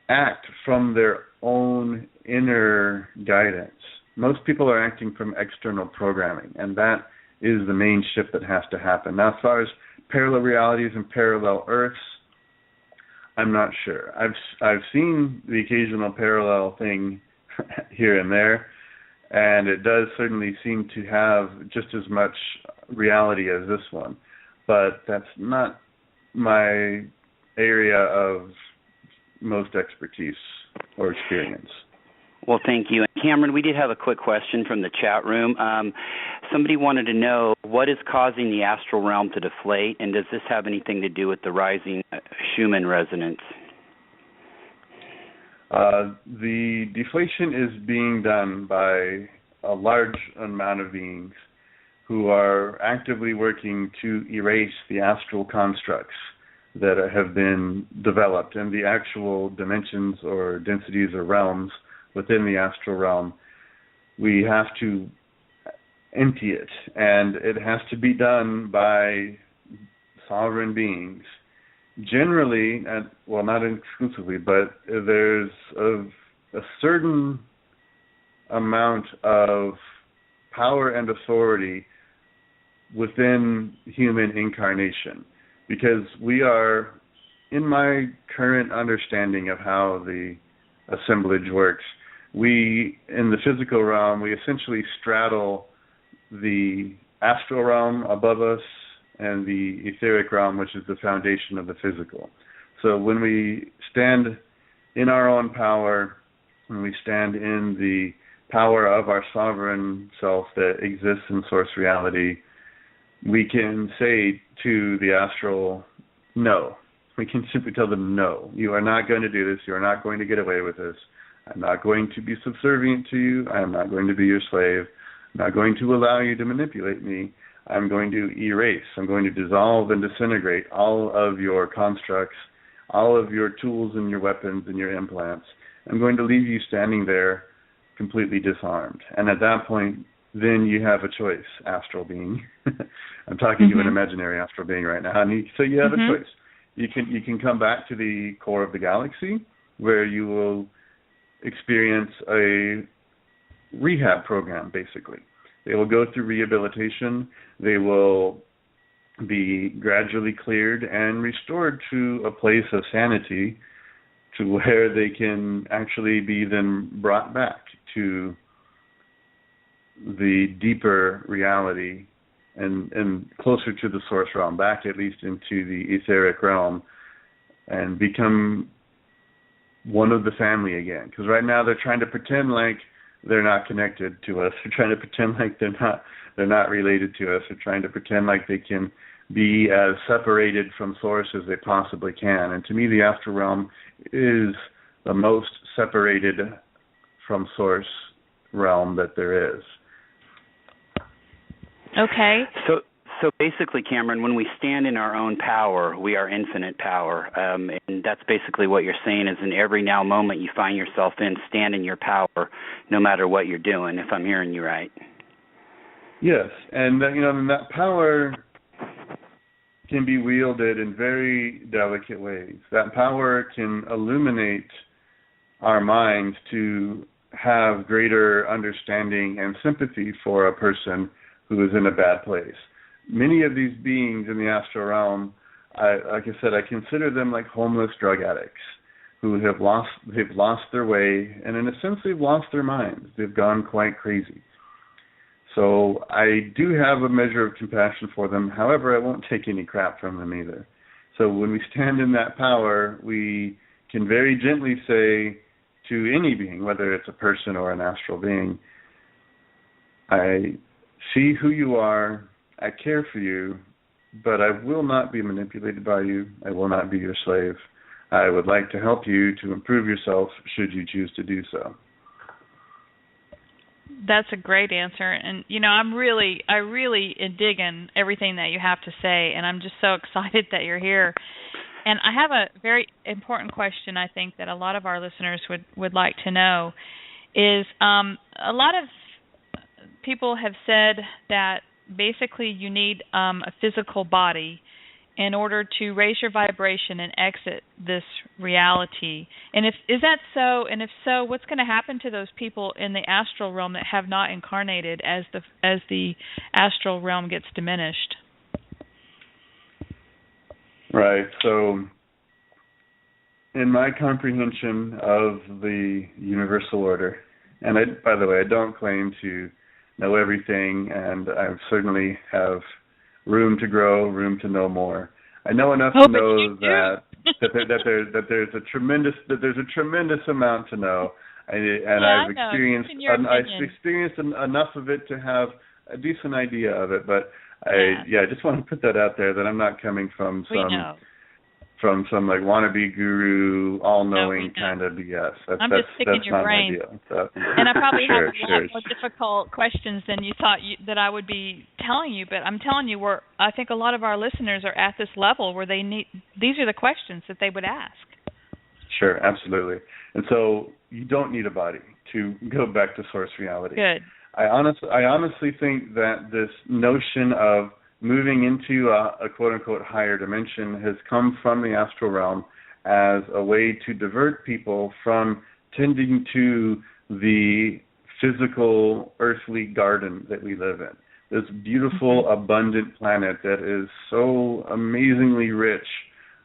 act from their own inner guidance. Most people are acting from external programming, and that is the main shift that has to happen. Now, as far as parallel realities and parallel Earths, I'm not sure. I've seen the occasional parallel thing here and there, and it does certainly seem to have just as much reality as this one. But that's not my area of most expertise or experience. Well, thank you. And Cameron, we did have a quick question from the chat room. Somebody wanted to know what is causing the astral realm to deflate, and does this have anything to do with the rising Schumann resonance? The deflation is being done by a large amount of beings who are actively working to erase the astral constructs that have been developed and the actual dimensions or densities or realms within the astral realm. We have to empty it, and it has to be done by sovereign beings. Generally, well, not exclusively, but there's a certain amount of power and authority within human incarnation, because we are, in my current understanding of how the assemblage works, we, in the physical realm, we essentially straddle the astral realm above us and the etheric realm, which is the foundation of the physical. So when we stand in our own power, when we stand in the power of our sovereign self that exists in source reality, we can say to the astral, no. We can simply tell them, no, you are not going to do this. You are not going to get away with this. I'm not going to be subservient to you. I am not going to be your slave. I'm not going to allow you to manipulate me. I'm going to erase. I'm going to dissolve and disintegrate all of your constructs, all of your tools and your weapons and your implants. I'm going to leave you standing there completely disarmed. And at that point, then you have a choice, astral being. I'm talking to an imaginary astral being right now. And so you have a choice. You can come back to the core of the galaxy, where you will experience a rehab program, basically. They will go through rehabilitation. They will be gradually cleared and restored to a place of sanity, to where they can actually be then brought back to the deeper reality and closer to the source realm, back at least into the etheric realm, and become one of the family again. Because right now they're trying to pretend like they're not connected to us. They're trying to pretend like they're not related to us. They're trying to pretend like they can be as separated from source as they possibly can. And to me, the astral realm is the most separated from source realm that there is. Okay. So basically, Cameron, when we stand in our own power, we are infinite power. And that's basically what you're saying is in every now moment you find yourself in, stand in your power no matter what you're doing, if I'm hearing you right. Yes. And, and that power can be wielded in very delicate ways. That power can illuminate our minds to have greater understanding and sympathy for a person who is in a bad place. Many of these beings in the astral realm, like I said, I consider them like homeless drug addicts who have lost their way, and in a sense, they've lost their minds. They've gone quite crazy. So I do have a measure of compassion for them. However, I won't take any crap from them either. So when we stand in that power, we can very gently say to any being, whether it's a person or an astral being, I see who you are, I care for you, but I will not be manipulated by you. I will not be your slave. I would like to help you to improve yourself should you choose to do so. That's a great answer. And, I really dig in everything that you have to say, and I'm just so excited that you're here. And I have a very important question, I think, that a lot of our listeners would like to know is a lot of people have said that basically you need a physical body in order to raise your vibration and exit this reality. And is that so? And if so, what's going to happen to those people in the astral realm that have not incarnated as the astral realm gets diminished? Right. So, in my comprehension of the universal order, and by the way, I don't claim to know everything, and I certainly have room to grow, room to know more. I know enough to know that there's a tremendous amount to know, I've experienced enough of it to have a decent idea of it. But I just want to put that out there that I'm not coming from some like wannabe guru, all-knowing kind of BS. I'm just picking your brain. And I probably have a lot more difficult questions than you thought that I would be telling you, but I'm telling you, I think a lot of our listeners are at this level where these are the questions that they would ask. Sure, absolutely. And so you don't need a body to go back to source reality. Good. I honestly think that this notion of moving into a quote-unquote higher dimension has come from the astral realm as a way to divert people from tending to the physical earthly garden that we live in. This beautiful, abundant planet that is so amazingly rich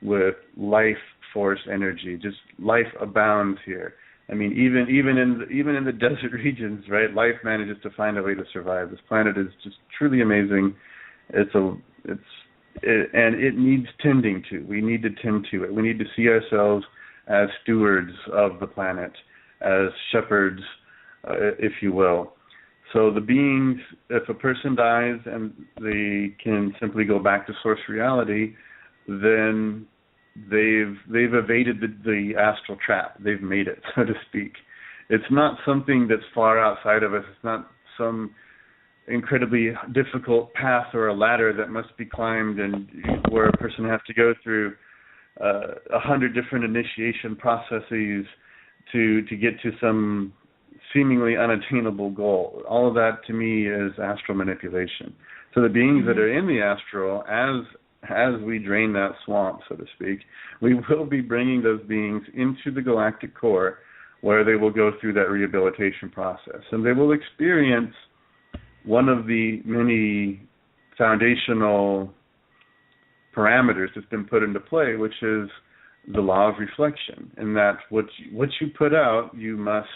with life force energy. Just life abounds here. I mean, even in the desert regions, right? Life manages to find a way to survive. This planet is just truly amazing. And it needs tending to. We need to tend to it. We need to see ourselves as stewards of the planet, as shepherds, if you will. So the beings, if a person dies and they can simply go back to source reality, then they've evaded the astral trap. They've made it, so to speak. It's not something that's far outside of us. It's not some incredibly difficult path or a ladder that must be climbed and where a person has to go through 100 different initiation processes to get to some seemingly unattainable goal. All of that to me is astral manipulation. So the beings that are in the astral, as we drain that swamp, so to speak, we will be bringing those beings into the galactic core where they will go through that rehabilitation process. And they will experience one of the many foundational parameters that's been put into play, which is the law of reflection, and that what you put out, you must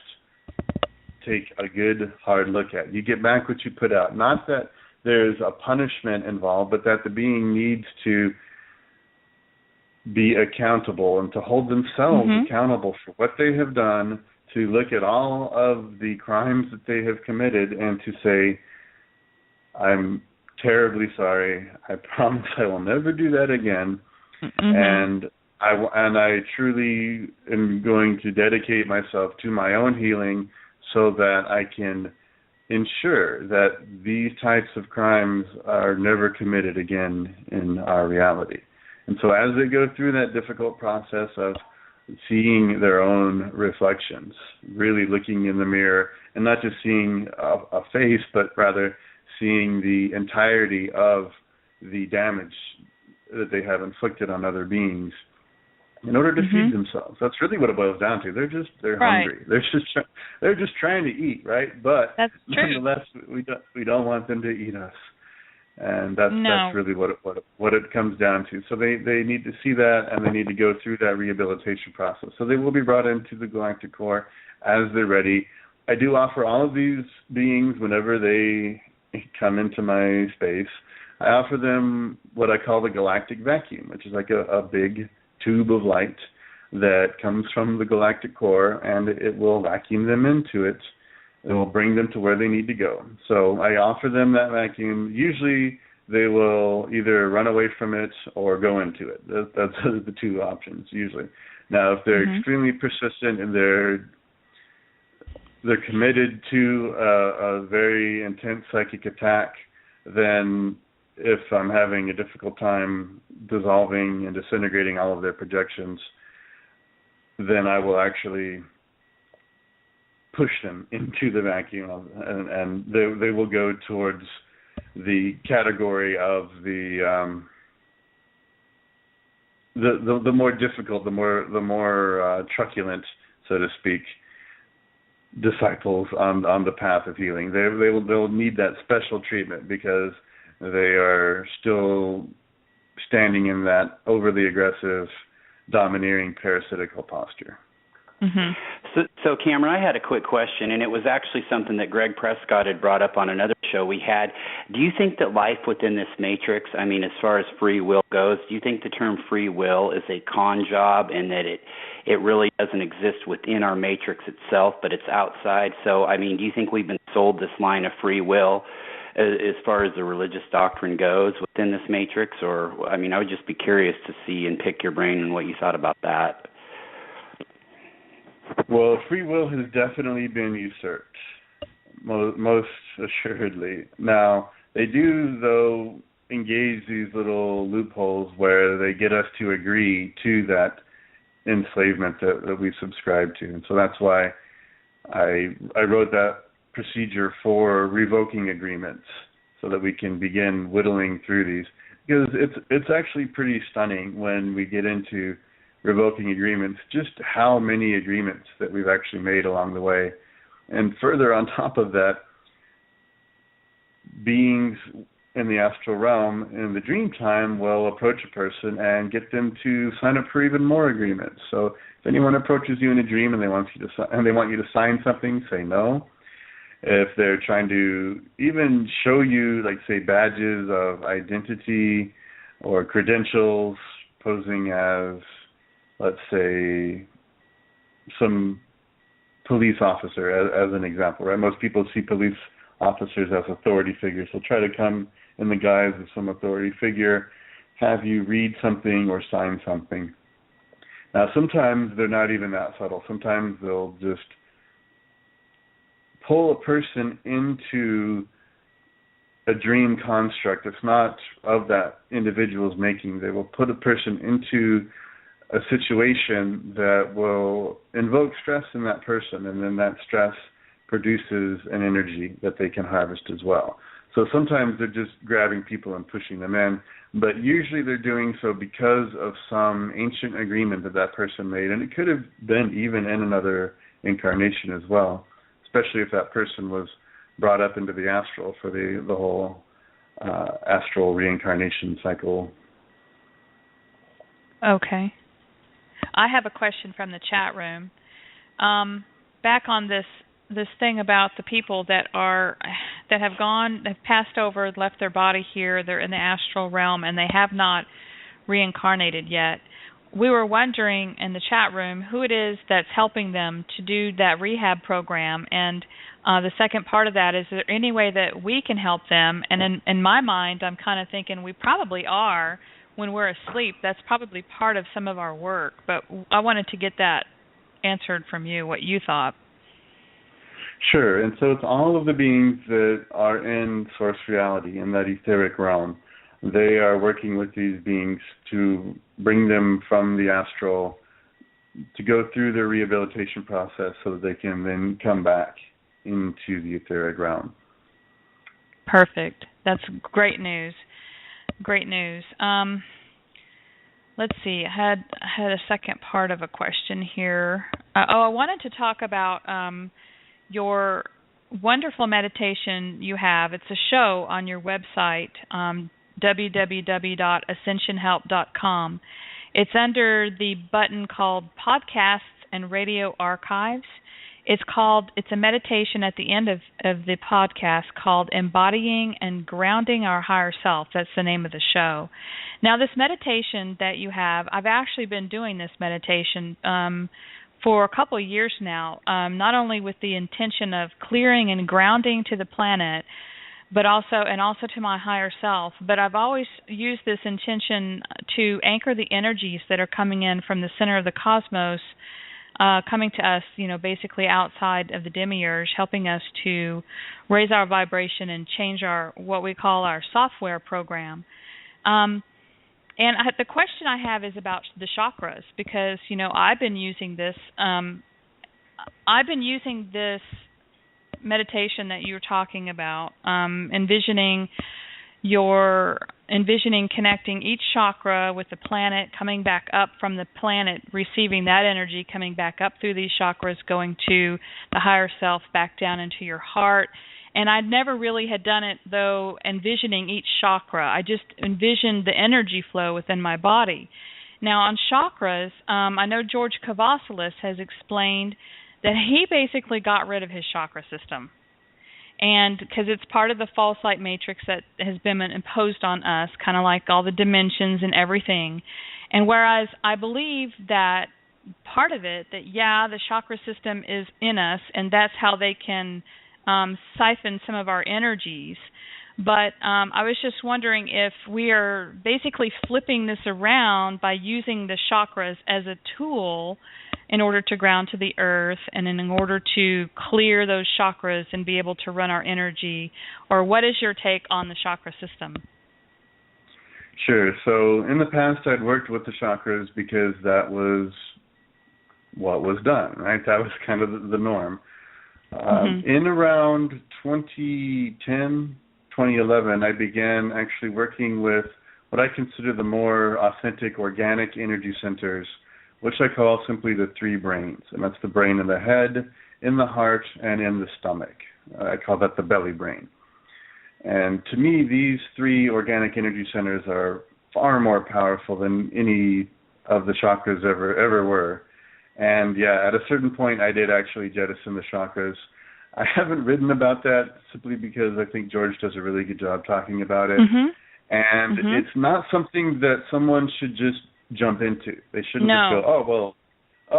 take a good, hard look at. You get back what you put out. Not that there's a punishment involved, but that the being needs to be accountable and to hold themselves accountable for what they have done, to look at all of the crimes that they have committed and to say, I'm terribly sorry. I promise I will never do that again. And I truly am going to dedicate myself to my own healing so that I can ensure that these types of crimes are never committed again in our reality. And so as they go through that difficult process of seeing their own reflections, really looking in the mirror and not just seeing a face, but rather seeing the entirety of the damage that they have inflicted on other beings in order to feed themselves. That's really what it boils down to. They're hungry. They're just trying to eat, right? But nonetheless, we don't want them to eat us, and that's really what it comes down to. So they need to see that, and they need to go through that rehabilitation process. So they will be brought into the galactic core as they're ready. I do offer all of these beings whenever they come into my space. I offer them what I call the galactic vacuum, which is like a big tube of light that comes from the galactic core, and it will vacuum them into it. It will bring them to where they need to go. So I offer them that vacuum. Usually they will either run away from it or go into it. That's the two options usually. Now, if they're extremely persistent and they're committed to a very intense psychic attack, then if I'm having a difficult time dissolving and disintegrating all of their projections, then I will actually push them into the vacuum, and they will go towards the category of the more difficult, the more truculent, so to speak, disciples on the path of healing. They'll need that special treatment because they are still standing in that overly aggressive, domineering, parasitical posture. Mm-hmm. So, Cameron, I had a quick question, and it was actually something that Greg Prescott had brought up on another show we had. Do you think that life within this matrix, I mean, as far as free will goes, do you think the term free will is a con job and that it really doesn't exist within our matrix itself, but it's outside? So, I mean, do you think we've been sold this line of free will as far as the religious doctrine goes within this matrix? Or, I mean, I would just be curious to see and pick your brain on what you thought about that. Well, free will has definitely been usurped, most assuredly. Now, they do, though, engage these little loopholes where they get us to agree to that enslavement that we subscribe to. And so that's why I wrote that procedure for revoking agreements so that we can begin whittling through these. Because it's actually pretty stunning when we get into revoking agreements, just how many agreements that we've actually made along the way. And further on top of that, beings in the astral realm in the dream time will approach a person and get them to sign up for even more agreements. So if anyone approaches you in a dream and they want you to sign something, say no. If they're trying to even show you, like, say, badges of identity or credentials posing as, let's say, some police officer as an example, right? Most people see police officers as authority figures. They'll try to come in the guise of some authority figure, have you read something or sign something. Now, sometimes they're not even that subtle. Sometimes they'll just pull a person into a dream construct that's not of that individual's making. They will put a person into a situation that will invoke stress in that person, and then that stress produces an energy that they can harvest as well. So sometimes they're just grabbing people and pushing them in, but usually they're doing so because of some ancient agreement that person made, and it could have been even in another incarnation as well, especially if that person was brought up into the astral for the whole astral reincarnation cycle. Okay. I have a question from the chat room. Back on this thing about the people that have passed over, left their body here, they're in the astral realm, and they have not reincarnated yet. We were wondering in the chat room who it is that's helping them to do that rehab program, and the second part of that, is there any way that we can help them? And in my mind, I'm kind of thinking we probably are. When we're asleep, that's probably part of some of our work, but I wanted to get that answered from you, what you thought. Sure, and so it's all of the beings that are in source reality, in that etheric realm. They are working with these beings to bring them from the astral to go through their rehabilitation process so that they can then come back into the etheric realm. Perfect. That's great news. Great news. Let's see. I had a second part of a question here. I wanted to talk about your wonderful meditation you have. It's a show on your website, www.ascensionhelp.com. It's under the button called Podcasts and Radio Archives. It's a meditation at the end of the podcast called Embodying and Grounding Our Higher Self. That's the name of the show. Now, this meditation that you have, I've actually been doing this meditation for a couple of years now, not only with the intention of clearing and grounding to the planet, but also to my higher self. But I've always used this intention to anchor the energies that are coming in from the center of the cosmos coming to us, basically outside of the demiurge, helping us to raise our vibration and change what we call our software program. The question I have is about the chakras, because I've been using this. I've been using this meditation that you're talking about, envisioning connecting each chakra with the planet, coming back up from the planet, receiving that energy, coming back up through these chakras, going to the higher self, back down into your heart. And I never really had done it, though, envisioning each chakra. I just envisioned the energy flow within my body. Now, on chakras, I know George Kavassilis has explained that he basically got rid of his chakra system. And because it's part of the false light matrix that has been imposed on us, kind of like all the dimensions and everything. And whereas I believe that part of it, that, the chakra system is in us, and that's how they can siphon some of our energies. But I was just wondering if we are basically flipping this around by using the chakras as a tool in order to ground to the earth and in order to clear those chakras and be able to run our energy. Or what is your take on the chakra system? Sure. So in the past, I'd worked with the chakras because that was what was done, right? That was kind of the norm. In around 2010, 2011, I began actually working with what I consider the more authentic organic energy centers, which I call simply the three brains. And that's the brain in the head, in the heart, and in the stomach. I call that the belly brain. And to me, these three organic energy centers are far more powerful than any of the chakras ever were. And at a certain point, I did actually jettison the chakras. I haven't written about that simply because I think George does a really good job talking about it. And it's not something that someone should just jump into. They shouldn't just go, oh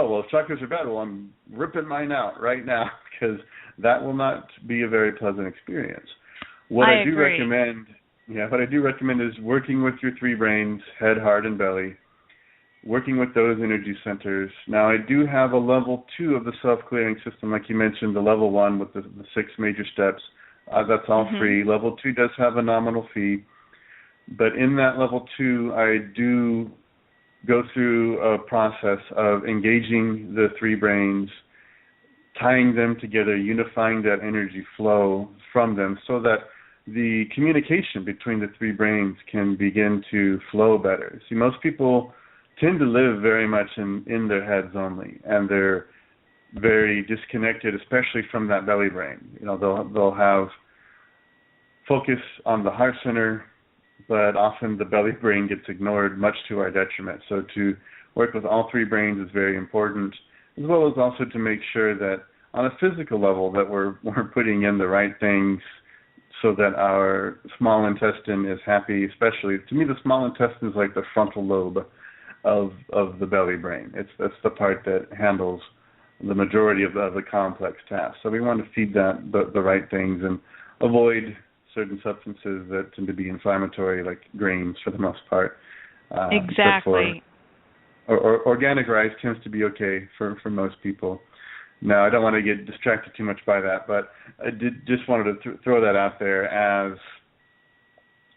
well, chakras are bad. Well, I'm ripping mine out right now, because that will not be a very pleasant experience. What I do recommend is working with your three brains, head, heart, and belly, working with those energy centers. Now, I do have a level 2 of the self-clearing system, like you mentioned, the level 1 with the 6 major steps. That's all free. Level 2 does have a nominal fee. But in that level 2, I do go through a process of engaging the three brains, tying them together, unifying that energy flow from them so that the communication between the three brains can begin to flow better. See, most people tend to live very much in their heads only, and they're very disconnected, especially from that belly brain. They'll have focus on the heart center, but often the belly brain gets ignored, much to our detriment. So to work with all three brains is very important, as well as also to make sure that on a physical level that we're putting in the right things so that our small intestine is happy. Especially, to me, the small intestine is like the frontal lobe of the belly brain. That's the part that handles the majority of the complex tasks. So we want to feed that the right things and avoid certain substances that tend to be inflammatory, like grains for the most part. Exactly. Or organic rice tends to be okay for most people. Now, I don't want to get distracted too much by that, but I just wanted to throw that out there as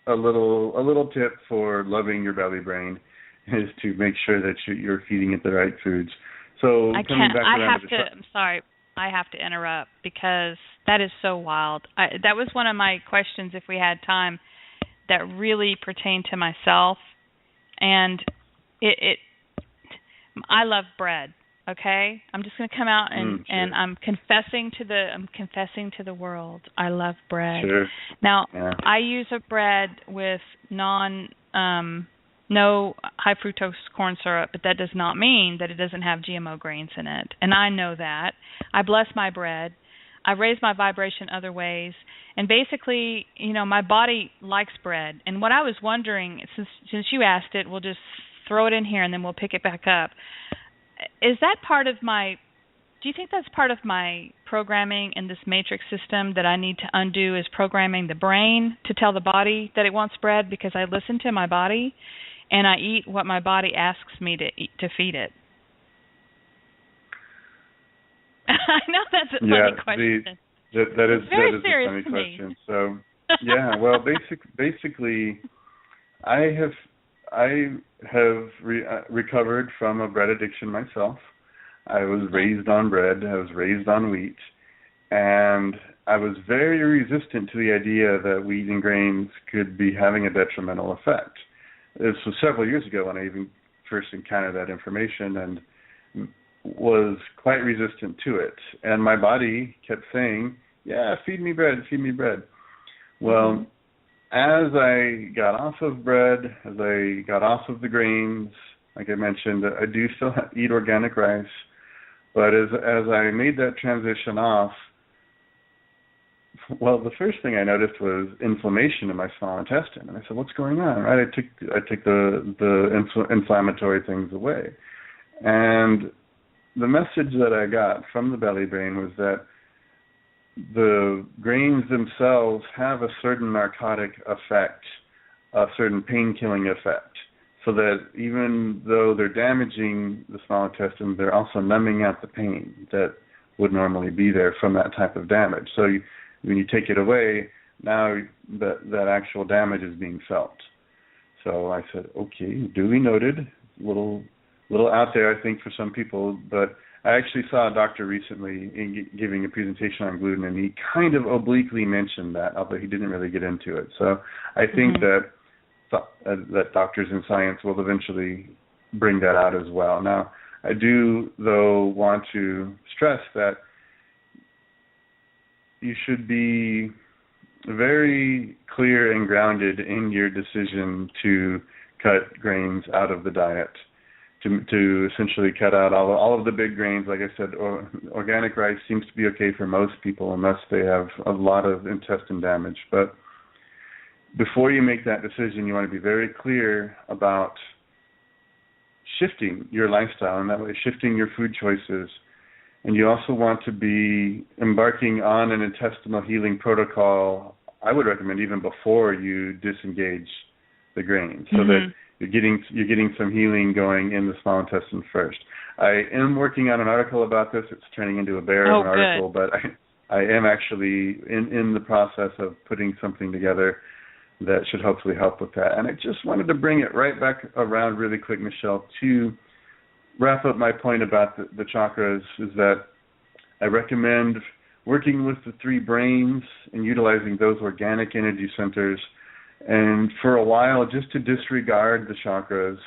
a little tip for loving your belly brain, is to make sure that you're feeding it the right foods. So I'm sorry, I have to interrupt because that is so wild. That was one of my questions, if we had time, that really pertained to myself, and I love bread. Okay, I'm just going to come out and I'm confessing to the world. I love bread. Sure. Now, I use a bread with no high fructose corn syrup, but that does not mean that it doesn't have GMO grains in it. And I know that. I bless my bread. I raise my vibration other ways. And basically, my body likes bread. And what I was wondering, since you asked it, we'll just throw it in here and then we'll pick it back up. Is that part of do you think that's part of my programming in this matrix system that I need to undo, is programming the brain to tell the body that it wants bread, because I listen to my body and I eat what my body asks me to feed it? I know that's a funny question. That is very a serious funny to me. question. So, yeah, well, basically, I have recovered from a bread addiction myself. I was raised on bread. I was raised on wheat, and I was very resistant to the idea that wheat and grains could be having a detrimental effect. This was several years ago when I even first encountered that information and was quite resistant to it. And my body kept saying, yeah, feed me bread, feed me bread. Well, as I got off of bread, as I got off of the grains, like I mentioned, I do still eat organic rice, but as I made that transition off, well, the first thing I noticed was inflammation in my small intestine, and I said, "What's going on?" Right? I took the inflammatory things away, and the message that I got from the belly brain was that the grains themselves have a certain narcotic effect, a certain pain-killing effect, so that even though they're damaging the small intestine, they're also numbing out the pain that would normally be there from that type of damage. So when you take it away, now that actual damage is being felt. So I said, okay, duly noted. Little out there, I think, for some people, but I actually saw a doctor recently giving a presentation on gluten, and he kind of obliquely mentioned that, although he didn't really get into it. So I think that doctors in science will eventually bring that out as well. Now, I do, though, want to stress that you should be very clear and grounded in your decision to cut grains out of the diet, to essentially cut out all of the big grains. Like I said, organic rice seems to be okay for most people unless they have a lot of intestine damage. But before you make that decision, you want to be very clear about shifting your lifestyle, and that way shifting your food choices. And you also want to be embarking on an intestinal healing protocol, I would recommend even before you disengage the grains, so that you're getting some healing going in the small intestine first. I am working on an article about this. It's turning into a bear of an article, but I am actually in the process of putting something together that should hopefully help with that. And I just wanted to bring it right back around really quick, Michelle, to wrap up my point about the chakras, is that I recommend working with the three brains and utilizing those organic energy centers, and for a while just to disregard the chakras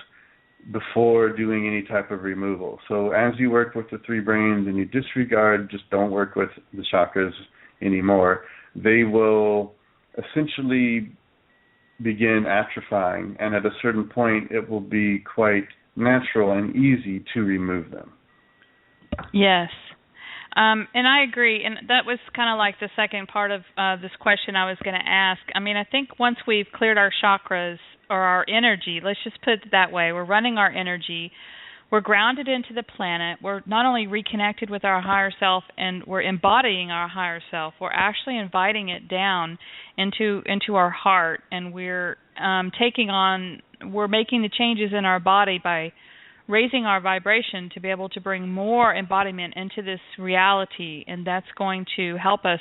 before doing any type of removal. So as you work with the three brains and you disregard, just don't work with the chakras anymore, they will essentially begin atrophying, and at a certain point it will be quite natural and easy to remove them. Yes. And I agree. And that was kind of like the second part of this question I was going to ask. I mean, I think once we've cleared our chakras or our energy, let's just put it that way, we're running our energy, we're grounded into the planet, we're not only reconnected with our higher self and we're embodying our higher self, we're actually inviting it down into our heart, and we're we're making the changes in our body by raising our vibration to be able to bring more embodiment into this reality, and that's going to help us,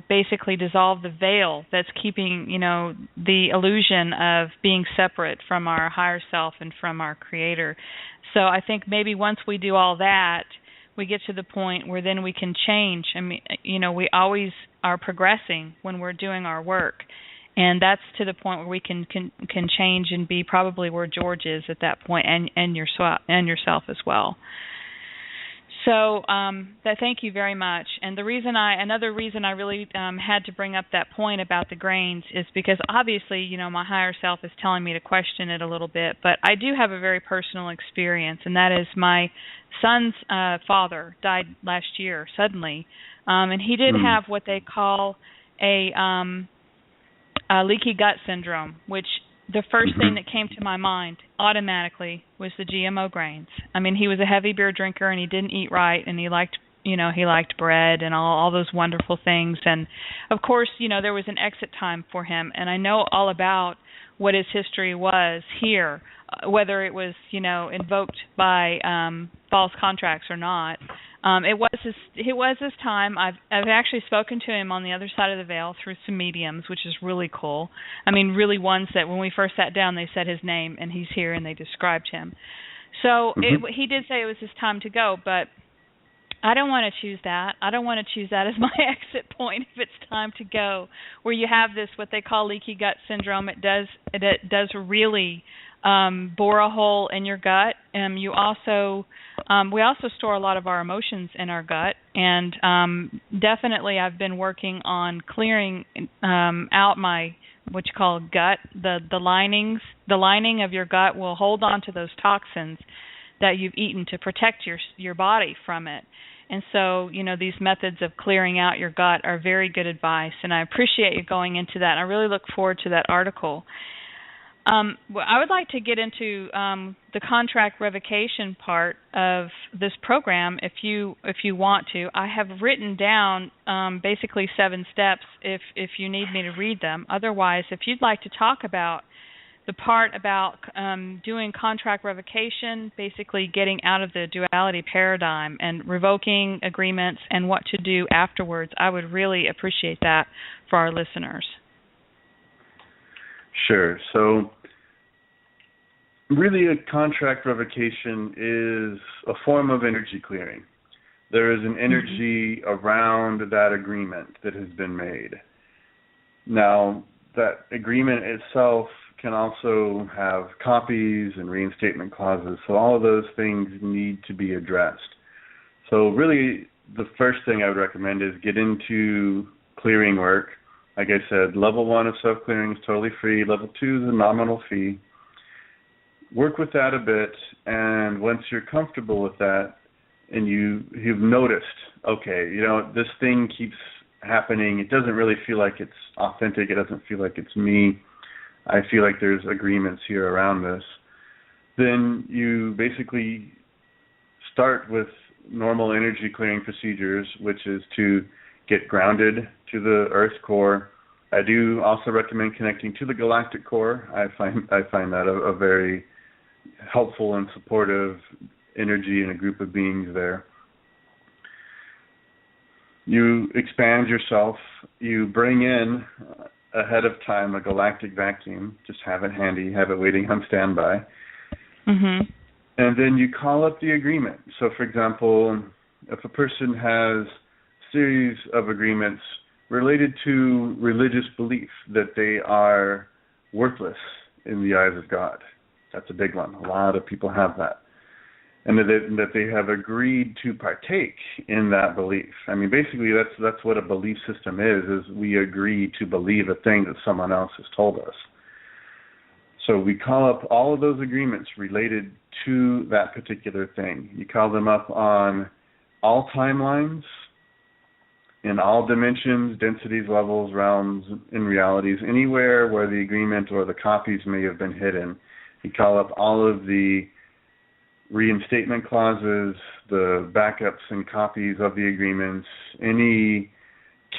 basically dissolve the veil that's keeping, the illusion of being separate from our higher self and from our Creator. So I think maybe once we do all that, we get to the point where then we can change. I mean, we always are progressing when we're doing our work. And that's to the point where we can change and be probably where George is at that point, and yourself as well. So thank you very much. And another reason I really had to bring up that point about the grains is because obviously, my higher self is telling me to question it a little bit, but I do have a very personal experience, and that is my son's father died last year suddenly, and he did have what they call a leaky gut syndrome, which the first thing that came to my mind automatically was the GMO grains. I mean, he was a heavy beer drinker and he didn't eat right, and he liked bread and all those wonderful things. And of course, there was an exit time for him, and I know all about what his history was here, whether it was, invoked by false contracts or not. It was his time. I've actually spoken to him on the other side of the veil through some mediums, which is really cool. I mean, really ones that when we first sat down, they said his name and he's here and they described him. So he did say it was his time to go, but I don't want to choose that. I don't want to choose that as my exit point if it's time to go. Where you have this, what they call leaky gut syndrome, it does really bore a hole in your gut. We also store a lot of our emotions in our gut, and definitely I've been working on clearing out my what you call gut, the linings. The lining of your gut will hold on to those toxins that you've eaten to protect your body from it. And so, these methods of clearing out your gut are very good advice, and I appreciate you going into that. I really look forward to that article. I would like to get into the contract revocation part of this program if you want to. I have written down basically 7 steps if you need me to read them. Otherwise, if you'd like to talk about the part about doing contract revocation, basically getting out of the duality paradigm and revoking agreements and what to do afterwards, I would really appreciate that for our listeners. Sure. So really a contract revocation is a form of energy clearing. There is an energy around that agreement that has been made. Now, that agreement itself can also have copies and reinstatement clauses, so all of those things need to be addressed. So really, the first thing I would recommend is get into clearing work. Like I said, level 1 of self-clearing is totally free. Level 2 is a nominal fee. Work with that a bit, and once you're comfortable with that, and you've noticed, okay, this thing keeps happening. It doesn't really feel like it's authentic. It doesn't feel like it's me. I feel like there's agreements here around this. Then you basically start with normal energy clearing procedures, which is to get grounded to the Earth core. I do also recommend connecting to the Galactic core. I find that a very helpful and supportive energy in a group of beings there. You expand yourself. You bring in ahead of time a galactic vacuum. Just have it handy. Have it waiting on standby. Mm-hmm. And then you call up the agreement. So, for example, if a person has series of agreements related to religious belief that they are worthless in the eyes of God. That's a big one. A lot of people have that. And that they have agreed to partake in that belief. I mean, basically, that's what a belief system is we agree to believe a thing that someone else has told us. So we call up all of those agreements related to that particular thing. You call them up on all timelines, in all dimensions, densities, levels, realms, and realities, anywhere where the agreement or the copies may have been hidden. You call up all of the reinstatement clauses, the backups and copies of the agreements, any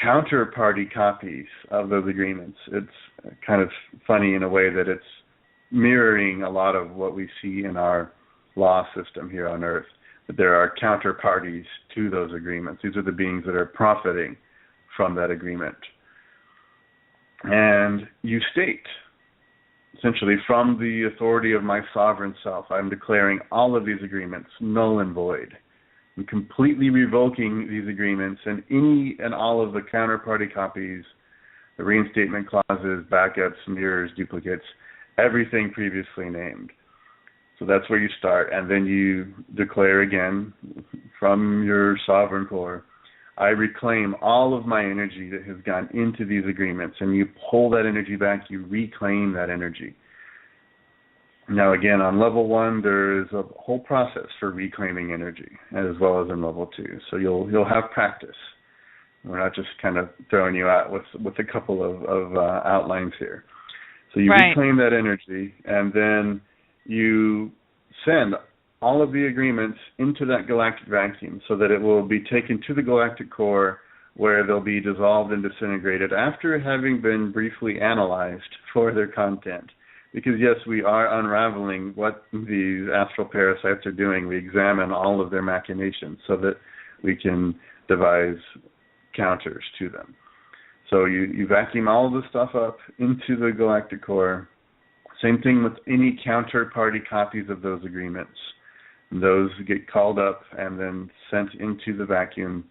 counterparty copies of those agreements. It's kind of funny in a way that it's mirroring a lot of what we see in our law system here on Earth. That there are counterparties to those agreements. These are the beings that are profiting from that agreement. And you state, essentially, from the authority of my sovereign self, I'm declaring all of these agreements null and void. I'm completely revoking these agreements and any and all of the counterparty copies, the reinstatement clauses, backups, mirrors, duplicates, everything previously named. So that's where you start, and then you declare again from your sovereign core, I reclaim all of my energy that has gone into these agreements, and you pull that energy back, you reclaim that energy. Now again, on level 1, there is a whole process for reclaiming energy, as well as in level 2. So you'll have practice. We're not just kind of throwing you out with a couple of outlines here. So you reclaim that energy, and then you send all of the agreements into that galactic vacuum so that it will be taken to the galactic core where they'll be dissolved and disintegrated after having been briefly analyzed for their content. Because yes, we are unraveling what these astral parasites are doing. We examine all of their machinations so that we can devise counters to them. So you vacuum all of the stuff up into the galactic core. Same thing with any counterparty copies of those agreements. Those get called up and then sent into the vacuum.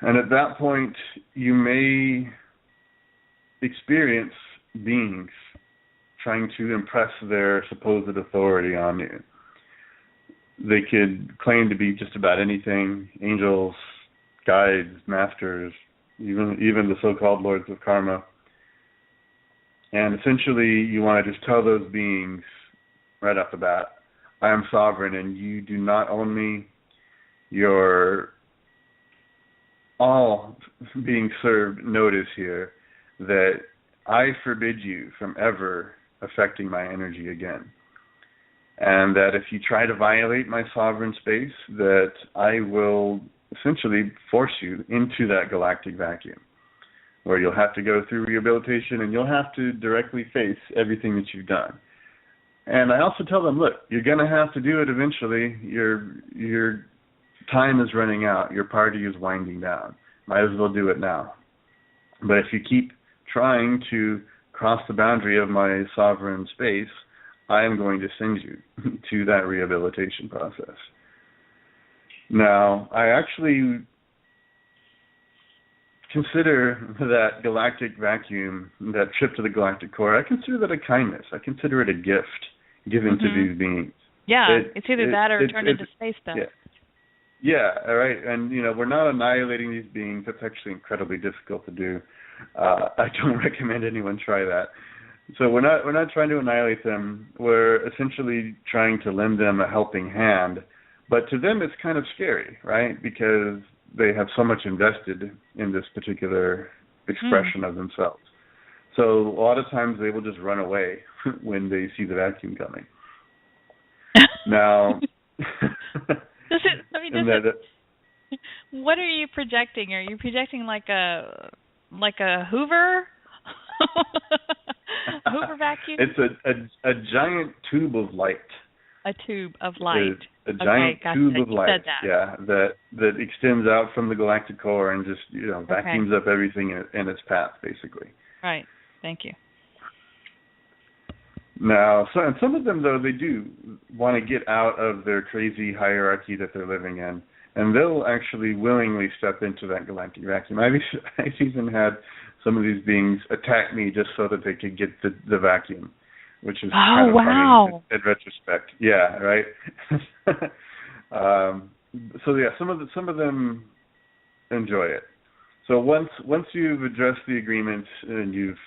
And at that point, you may experience beings trying to impress their supposed authority on you. They could claim to be just about anything: angels, guides, masters, even the so-called lords of karma. And essentially, you want to just tell those beings right off the bat, I am sovereign and you do not own me. You're all being served notice here that I forbid you from ever affecting my energy again. And that if you try to violate my sovereign space, that I will essentially force you into that galactic vacuum, where you'll have to go through rehabilitation and you'll have to directly face everything that you've done. And I also tell them, look, you're going to have to do it eventually. Your time is running out. Your party is winding down. Might as well do it now. But if you keep trying to cross the boundary of my sovereign space, I am going to send you to that rehabilitation process. Now, I actually consider that galactic vacuum, that trip to the galactic core, I consider that a kindness. I consider it a gift given to these beings. Yeah, it's either that or turn into space stuff. Yeah, all right. And, we're not annihilating these beings. That's actually incredibly difficult to do. I don't recommend anyone try that. So we're not trying to annihilate them. We're essentially trying to lend them a helping hand. But to them, it's kind of scary, right? Because they have so much invested in this particular expression of themselves. So a lot of times they will just run away when they see the vacuum coming. Now, what are you projecting? Are you projecting like a Hoover? A Hoover vacuum? It's a giant tube of light. A tube of light. A giant tube of light. Said that. Yeah, that extends out from the galactic core and just vacuums up everything in its path, basically. Right. Thank you. Now, and some of them, though, they do want to get out of their crazy hierarchy that they're living in, and they'll actually willingly step into that galactic vacuum. I've even had some of these beings attack me just so that they could get the vacuum, which is kind of funny in retrospect. Yeah, right. So yeah, some of them enjoy it. So once you've addressed the agreements and you've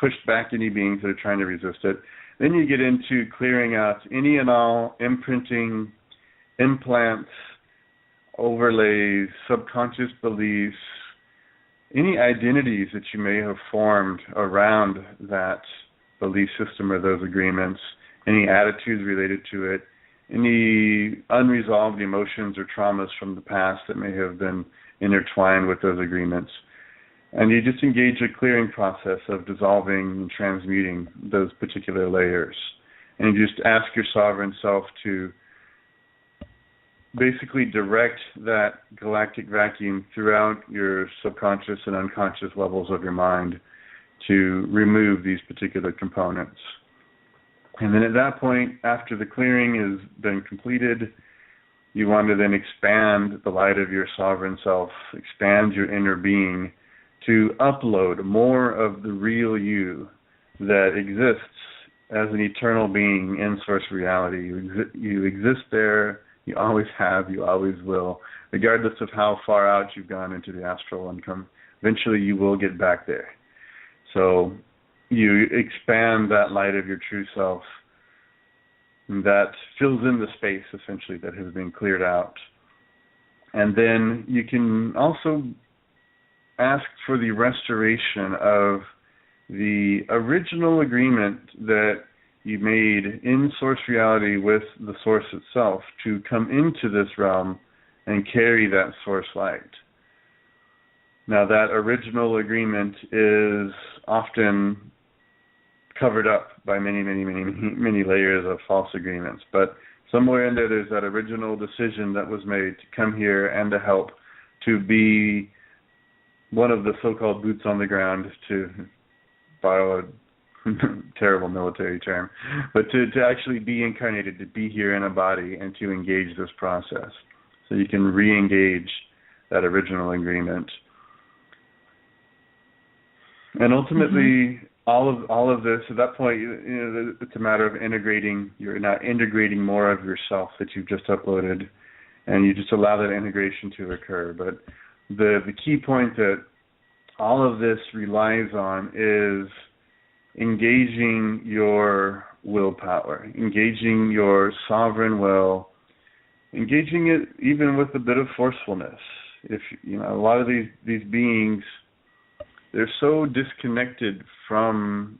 pushed back any beings that are trying to resist it, then you get into clearing out any and all imprinting, implants, overlays, subconscious beliefs, any identities that you may have formed around that belief system or those agreements, any attitudes related to it, any unresolved emotions or traumas from the past that may have been intertwined with those agreements. And you just engage a clearing process of dissolving and transmuting those particular layers. And you just ask your sovereign self to basically direct that galactic vacuum throughout your subconscious and unconscious levels of your mind to remove these particular components. And then at that point, after the clearing has been completed, you want to then expand the light of your sovereign self, expand your inner being to upload more of the real you that exists as an eternal being in source reality. You exist there, you always have, you always will, regardless of how far out you've gone into the astral and come. Eventually you will get back there. So you expand that light of your true self that fills in the space, essentially, that has been cleared out. And then you can also ask for the restoration of the original agreement that you made in source reality with the source itself to come into this realm and carry that source light. Now, that original agreement is often covered up by many, many, many, many layers of false agreements. But somewhere in there's that original decision that was made to come here and to help, to be one of the so-called boots on the ground, to borrow a terrible military term, but to actually be incarnated, to be here in a body and to engage this process. So you can re-engage that original agreement. And ultimately, all of this, at that point, it's a matter of integrating. You're now integrating more of yourself that you've just uploaded, and you just allow that integration to occur. But the key point that all of this relies on is engaging your willpower, engaging your sovereign will, engaging it even with a bit of forcefulness. If a lot of these beings, they're so disconnected from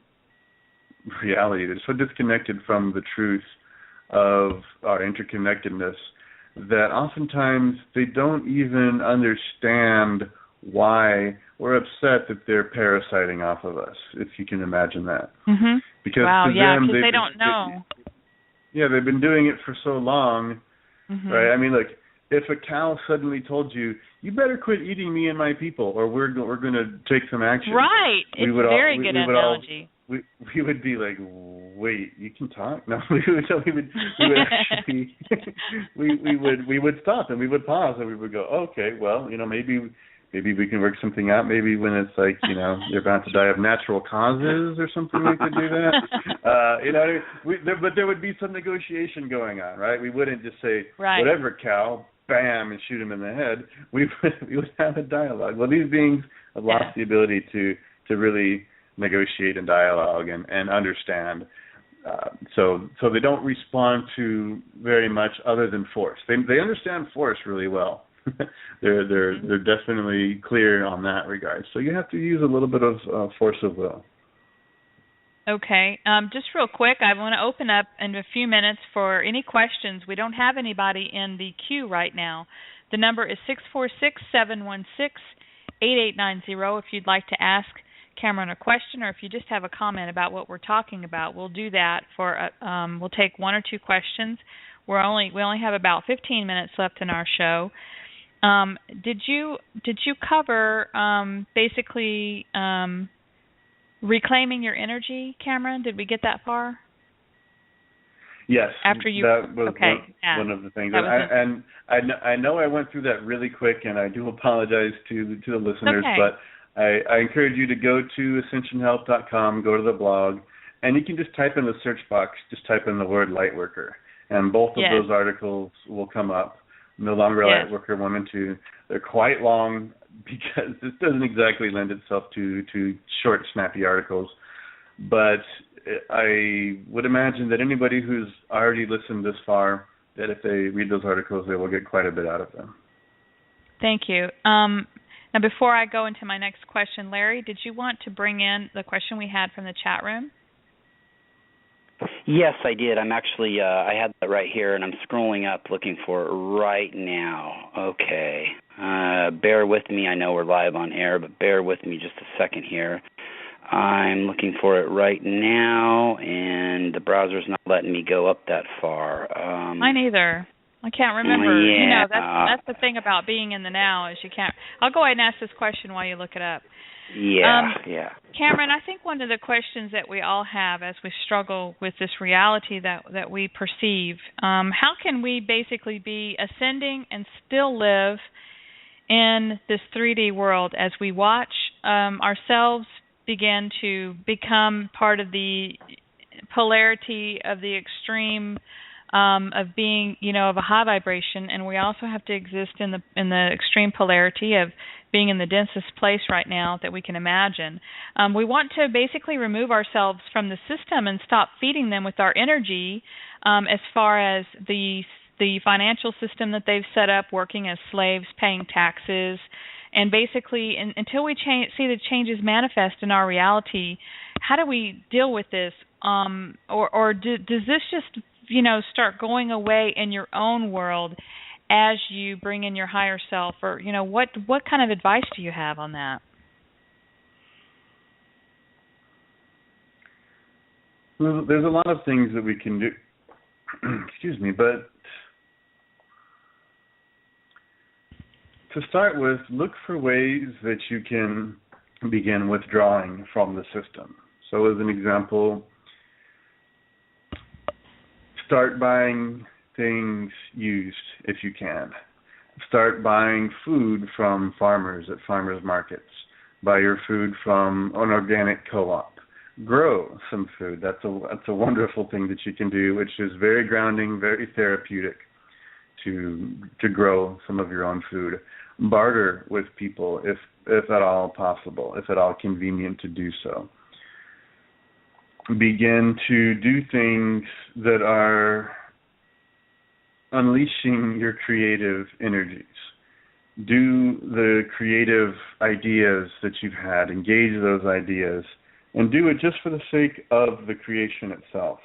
reality, they're so disconnected from the truth of our interconnectedness that oftentimes they don't even understand why we're upset that they're parasiting off of us, if you can imagine that. Mm-hmm. Because wow, to them, because they don't know. They've been doing it for so long, right? I mean, look, if a cow suddenly told you, you better quit eating me and my people, or we're going to take some action. Right. It's a very good analogy. We would be like, wait, you can talk? No, we would actually we would stop and we would pause and we would go, okay, well, maybe we can work something out. Maybe when it's like, you're about to die of natural causes or something, we could do that. But there would be some negotiation going on, right? We wouldn't just say, whatever, cow, bam, and shoot him in the head. We would have a dialogue. Well, these beings have lost the ability to really negotiate and dialogue and understand. So they don't respond to very much other than force. They understand force really well. They're definitely clear on that regard. So you have to use a little bit of force of will. Okay. Just real quick, I want to open up in a few minutes for any questions. We don't have anybody in the queue right now. The number is 646-716-8890 if you'd like to ask Cameron a question, or if you just have a comment about what we're talking about. We'll do that we'll take one or two questions. We only have about 15 minutes left in our show. Did you cover basically reclaiming your energy, Cameron? Did we get that far? Yes. After you, that was one of the things. And I know I went through that really quick, and I do apologize to the listeners, but I encourage you to go to ascensionhelp.com, go to the blog, and you can just type in the search box, just type in the word Lightworker, and both of those articles will come up. No longer Lightworker 1 and 2. They're quite long because this doesn't exactly lend itself to short, snappy articles. But I would imagine that anybody who's already listened this far, that if they read those articles, they will get quite a bit out of them. Thank you. Now, before I go into my next question, Larry, did you want to bring in the question we had from the chat room? Yes, I did. I'm actually, I had that right here, and I'm scrolling up looking for it right now. Okay. Bear with me. I know we're live on air, but bear with me just a second here. I'm looking for it right now, and the browser's not letting me go up that far. Mine either. I can't remember. Yeah. That's the thing about being in the now is you can't. I'll go ahead and ask this question while you look it up. Yeah. Cameron, I think one of the questions that we all have as we struggle with this reality that we perceive, how can we basically be ascending and still live in this 3D world as we watch ourselves begin to become part of the polarity of the extreme of being, of a high vibration, and we also have to exist in the extreme polarity of being in the densest place right now that we can imagine. We want to basically remove ourselves from the system and stop feeding them with our energy as far as the financial system that they've set up, working as slaves, paying taxes, and basically until we see the changes manifest in our reality, how do we deal with this? Does this just start going away in your own world as you bring in your higher self, or what kind of advice do you have on that? There's a lot of things that we can do. Excuse me, but to start with, look for ways that you can begin withdrawing from the system. So as an example, start buying things used if you can. Start buying food from farmers at farmers markets. Buy your food from an organic co-op. Grow some food. That's a wonderful thing that you can do, which is very grounding, very therapeutic to grow some of your own food. Barter with people if at all possible, if at all convenient to do so. Begin to do things that are unleashing your creative energies. Do the creative ideas that you've had, engage those ideas, and do it just for the sake of the creation itself.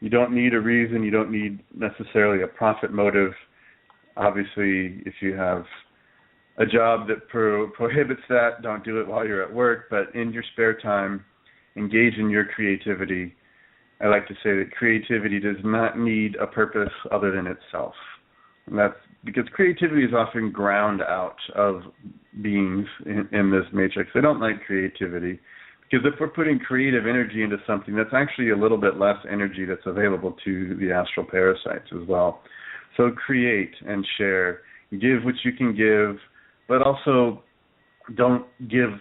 You don't need a reason, you don't need necessarily a profit motive. Obviously, if you have a job that prohibits that, don't do it while you're at work, but in your spare time, engage in your creativity. I like to say that creativity does not need a purpose other than itself. And that's because creativity is often ground out of beings in this matrix. They don't like creativity because if we're putting creative energy into something, that's actually a little bit less energy that's available to the astral parasites as well. So create and share. Give what you can give, but also don't give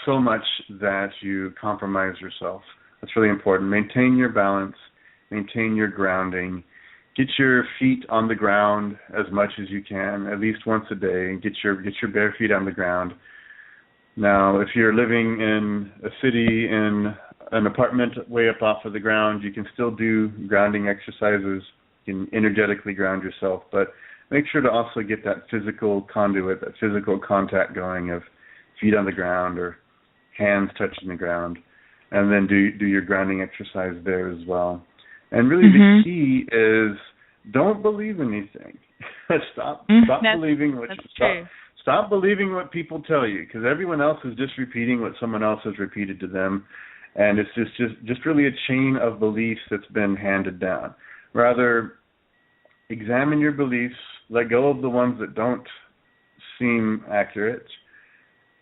so much that you compromise yourself. That's really important. Maintain your balance, maintain your grounding. Get your feet on the ground as much as you can, at least once a day. Get your bare feet on the ground. Now, if you're living in a city in an apartment way up off of the ground, you can still do grounding exercises. You can energetically ground yourself, but make sure to also get that physical conduit, that physical contact going of feet on the ground or hands touching the ground. And then do your grounding exercise there as well. And really the key is don't believe anything. Stop believing what stop believing what people tell you, because everyone else is just repeating what someone else has repeated to them, and it's just really a chain of beliefs that's been handed down. Rather, examine your beliefs, let go of the ones that don't seem accurate,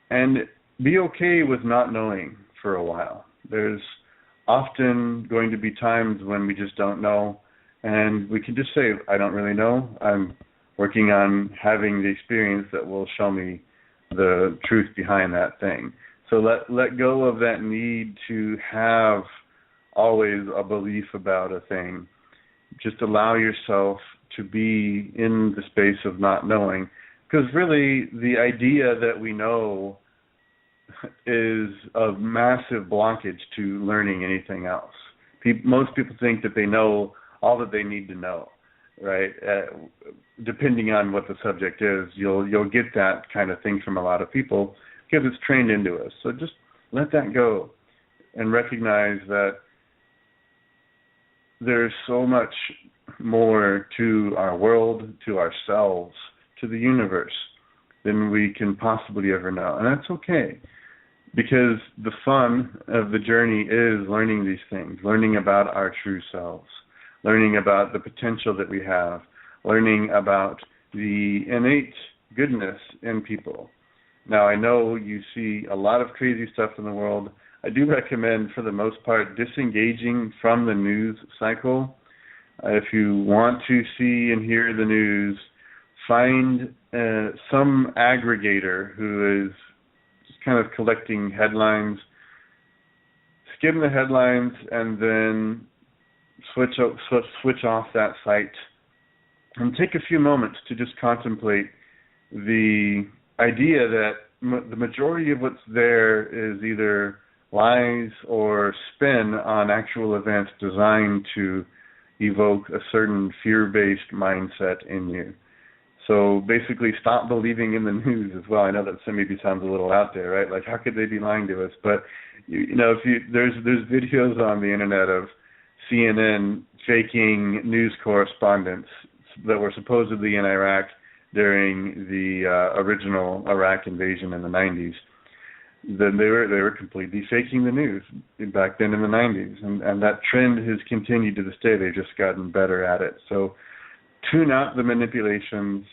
and be okay with not knowing for a while. There's often going to be times when we just don't know, and we can just say, I don't really know. I'm working on having the experience that will show me the truth behind that thing. So let go of that need to have always a belief about a thing. Just allow yourself to be in the space of not knowing, because really the idea that we know is a massive blockage to learning anything else. Most people think that they know all that they need to know, right? Depending on what the subject is, you'll get that kind of thing from a lot of people because it's trained into us. So just let that go and recognize that there's so much more to our world, to ourselves, to the universe than we can possibly ever know. And that's okay, because the fun of the journey is learning these things, learning about our true selves, learning about the potential that we have, learning about the innate goodness in people. Now, I know you see a lot of crazy stuff in the world. I do recommend, for the most part, disengaging from the news cycle. If you want to see and hear the news, find some aggregator who is just kind of collecting headlines. Skim the headlines and then switch off that site and take a few moments to just contemplate the idea that the majority of what's there is either lies or spin on actual events designed to evoke a certain fear-based mindset in you. So basically, stop believing in the news as well. I know that maybe sounds a little out there, right? Like, how could they be lying to us? But there's videos on the internet of CNN faking news correspondents that were supposedly in Iraq during the original Iraq invasion in the 90s. then they were completely faking the news back then in the 90s, and that trend has continued to this day. They've just gotten better at it. So tune out the manipulations.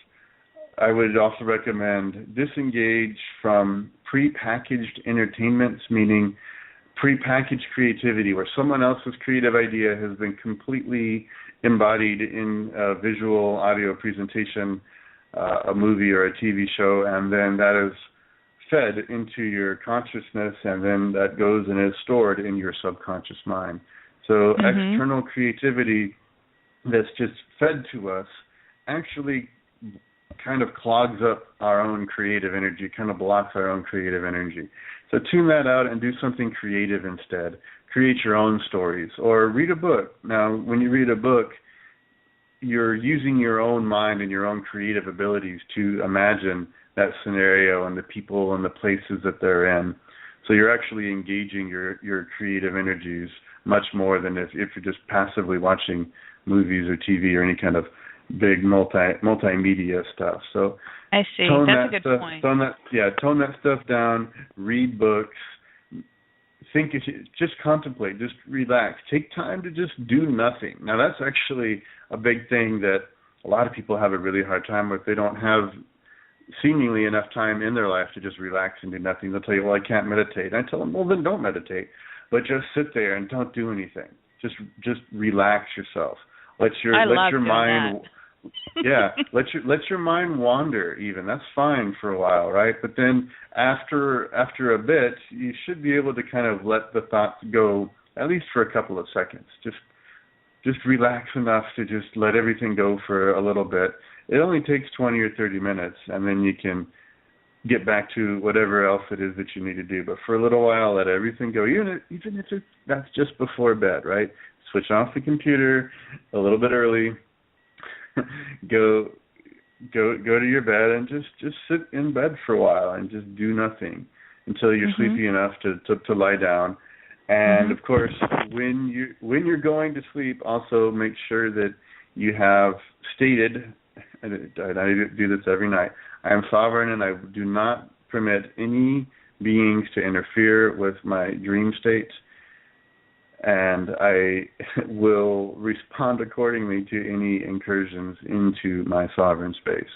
I would also recommend disengage from pre-packaged entertainments, meaning pre-packaged creativity, where someone else's creative idea has been completely embodied in a visual audio presentation, a movie or a TV show, and then that is fed into your consciousness, and then that goes and is stored in your subconscious mind. So external creativity that's just fed to us actually kind of clogs up our own creative energy, kind of blocks our own creative energy. So tune that out and do something creative instead. Create your own stories or read a book. Now, when you read a book, you're using your own mind and your own creative abilities to imagine that scenario and the people and the places that they're in. So you're actually engaging your creative energies much more than if you're just passively watching movies or TV or any kind of big multimedia stuff. So I see. That's a good point. Tone that stuff down. Read books. Just contemplate. Just relax. Take time to just do nothing. Now that's actually a big thing that a lot of people have a really hard time with. They don't have seemingly enough time in their life to just relax and do nothing. They'll tell you, well, I can't meditate. And I tell them, well, then don't meditate, but just sit there and don't do anything. Just relax yourself. Let your mind let your mind wander even. That's fine for a while, right? But then after a bit, you should be able to kind of let the thoughts go at least for a couple of seconds. Just relax enough to just let everything go for a little bit. It only takes 20 or 30 minutes, and then you can get back to whatever else it is that you need to do. But for a little while, let everything go, even if that's just before bed, right? Switch off the computer a little bit early. Go to your bed and just sit in bed for a while and just do nothing until you're sleepy enough to lie down. And of course, when you're going to sleep, also make sure that you have stated, and I do this every night, I am sovereign and I do not permit any beings to interfere with my dream state, and I will respond accordingly to any incursions into my sovereign space.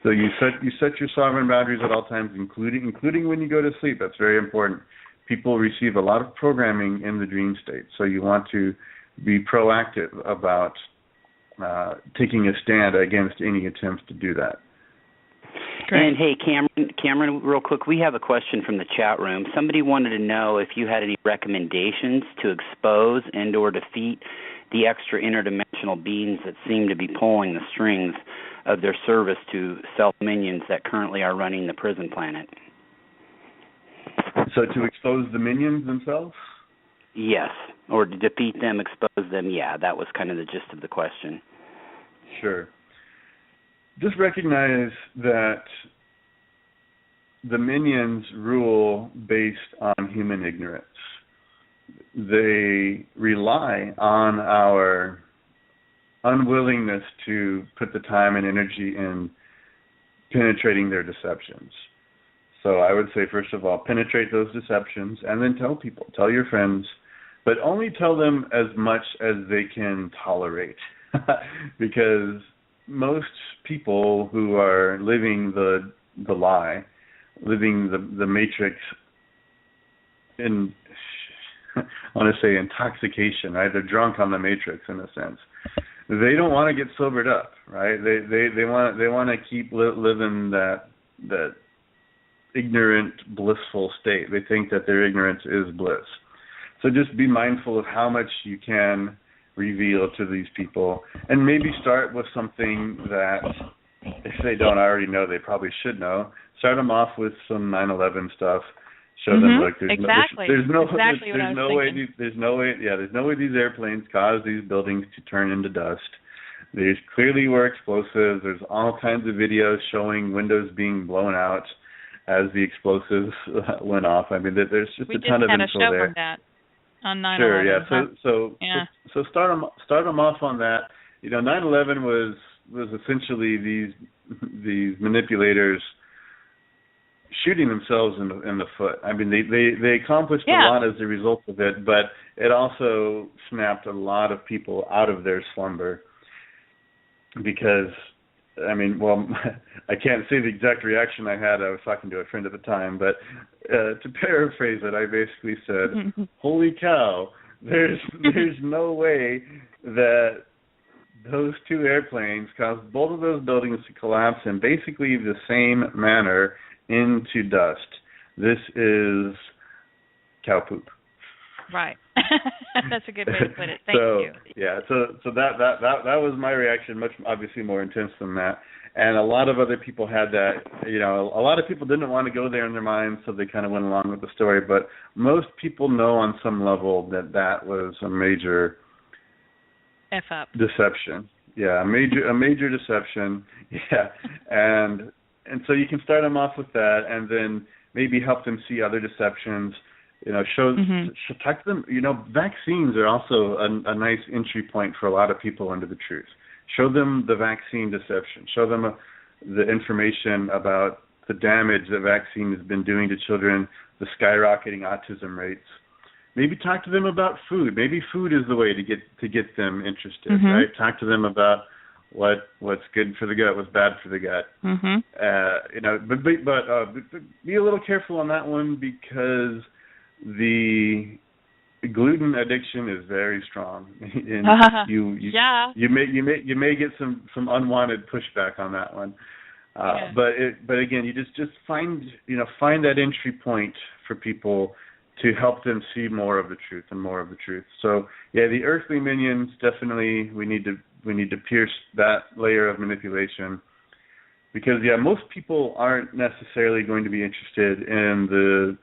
So you set your sovereign boundaries at all times, including when you go to sleep. That's very important. People receive a lot of programming in the dream state, so you want to be proactive about taking a stand against any attempts to do that. Great. And hey, Cameron, real quick, we have a question from the chat room. Somebody wanted to know if you had any recommendations to expose and or defeat the extra interdimensional beings that seem to be pulling the strings of their service to self-minions that currently are running the prison planet. So to expose the minions themselves? Yes, or to defeat them, expose them. Yeah, that was kind of the gist of the question. Sure. Just recognize that the minions rule based on human ignorance. They rely on our unwillingness to put the time and energy in penetrating their deceptions. So I would say, first of all, penetrate those deceptions and then tell people, tell your friends, but only tell them as much as they can tolerate. Because most people who are living the lie, living the matrix in, I want to say intoxication, right? They're drunk on the matrix in a sense. They don't want to get sobered up, right? They want to keep living that ignorant, blissful state. They think that their ignorance is bliss. So just be mindful of how much you can reveal to these people, and maybe start with something that, if they don't already know, they probably should know. Start them off with some 9/11 stuff. Show them, look, there's no way these airplanes caused these buildings to turn into dust. There's clearly were explosives. There's all kinds of videos showing windows being blown out as the explosives went off. I mean, there's just a ton of info there. We just had a show on that on 9/11. Sure, yeah. So start them off on that. 9/11 was essentially these manipulators shooting themselves in the foot. I mean, they accomplished a lot as a result of it, but it also snapped a lot of people out of their slumber because, I mean, well, I can't say the exact reaction I had. I was talking to a friend at the time, but to paraphrase it, I basically said, "Holy cow! There's no way that those two airplanes caused both of those buildings to collapse in basically the same manner into dust. This is cow poop." Right. That's a good way to put it. Thank you. Yeah, so that was my reaction, much obviously more intense than that. And a lot of other people had that, you know, a lot of people didn't want to go there in their minds, so they kind of went along with the story. But most people know on some level that was a major F up. Deception. Yeah, a major deception. Yeah. And so you can start them off with that and then maybe help them see other deceptions. You know, talk to them. You know, vaccines are also a nice entry point for a lot of people into the truth. Show them the vaccine deception. Show them the information about the damage the vaccine has been doing to children, the skyrocketing autism rates. Maybe talk to them about food. Maybe food is the way to get them interested, right? Talk to them about what's good for the gut, what's bad for the gut. You know, but be a little careful on that one because the gluten addiction is very strong, and you may get some unwanted pushback on that one. But again, you just find that entry point for people to help them see more of the truth and more of the truth. So yeah, the earthly minions, definitely we need to pierce that layer of manipulation because most people aren't necessarily going to be interested in the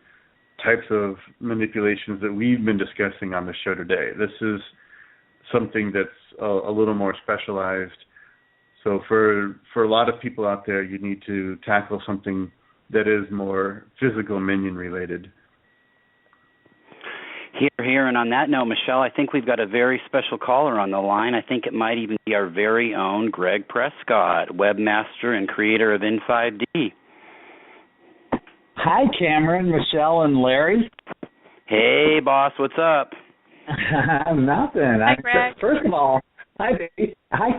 types of manipulations that we've been discussing on the show today. This is something that's a little more specialized. So for a lot of people out there, you need to tackle something that is more physical minion related. Here, and on that note, Michelle, I think we've got a very special caller on the line. I think it might even be our very own Greg Prescott, webmaster and creator of IN5D. Hi, Cameron, Michelle, and Larry. Hey, boss, what's up? Nothing. Hi, Greg. First of all, hi, Dave. Hi,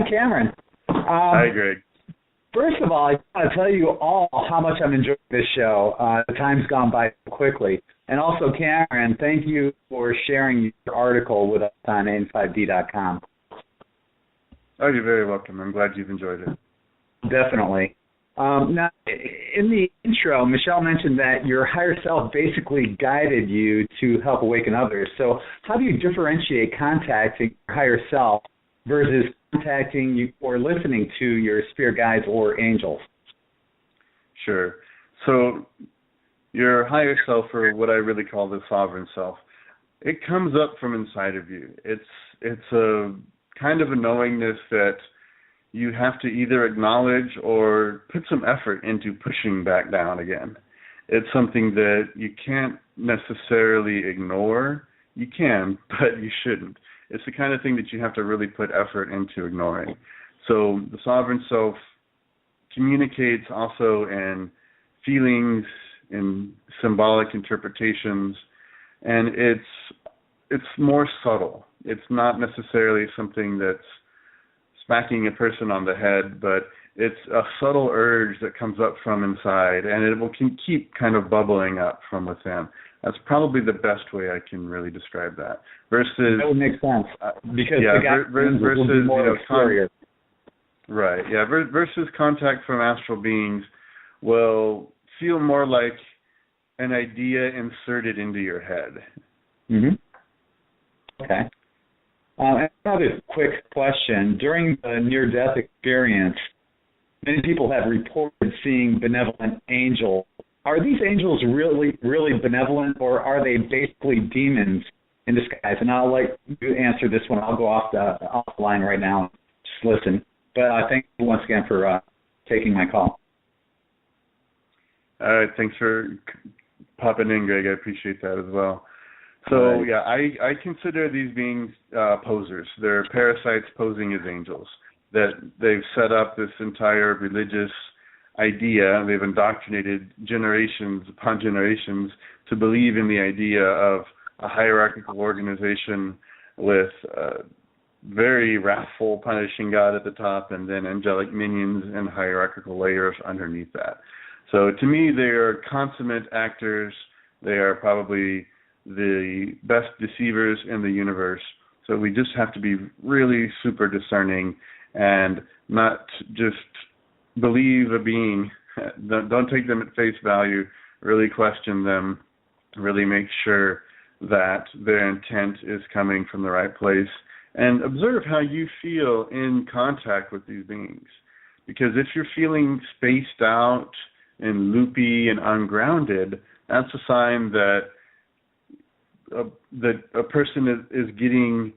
Cameron. Hi, Greg. First of all, I want to tell you all how much I'm enjoying this show. The time's gone by quickly. And also, Cameron, thank you for sharing your article with us on IN5D.com. Oh, you're very welcome. I'm glad you've enjoyed it. Definitely. Now, in the intro, Michelle mentioned that your higher self basically guided you to help awaken others. So how do you differentiate contacting your higher self versus contacting you or listening to your spirit guides or angels? Sure. So your higher self, or what I really call the sovereign self, it comes up from inside of you. It's a kind of a knowingness that you have to either acknowledge or put some effort into pushing back down again. It's something that you can't necessarily ignore. You can, but you shouldn't. It's the kind of thing that you have to really put effort into ignoring. So the sovereign self communicates also in feelings, in symbolic interpretations, and it's more subtle. It's not necessarily something that's smacking a person on the head, but it's a subtle urge that comes up from inside, and it will keep kind of bubbling up from within. That's probably the best way I can really describe that. Versus that would make sense because the guy will be more exterior. Right. Yeah. Versus contact from astral beings will feel more like an idea inserted into your head. Okay. Another quick question. During the near-death experience, many people have reported seeing benevolent angels. Are these angels really, really benevolent, or are they basically demons in disguise? And I'll let you answer this one. I'll go off the line right now and just listen. But thank you once again for taking my call. All right. Thanks for popping in, Greg. I appreciate that as well. So, yeah, I consider these beings posers. They're parasites posing as angels. That they've set up this entire religious idea. They've indoctrinated generations upon generations to believe in the idea of a hierarchical organization with very wrathful, punishing God at the top, and then angelic minions and hierarchical layers underneath that. So to me, they are consummate actors. They are probably the best deceivers in the universe. So we just have to be really super discerning and not just believe a being. Don't take them at face value. Really question them. Really make sure that their intent is coming from the right place. And observe how you feel in contact with these beings. Because if you're feeling spaced out and loopy and ungrounded, that's a sign that a person is getting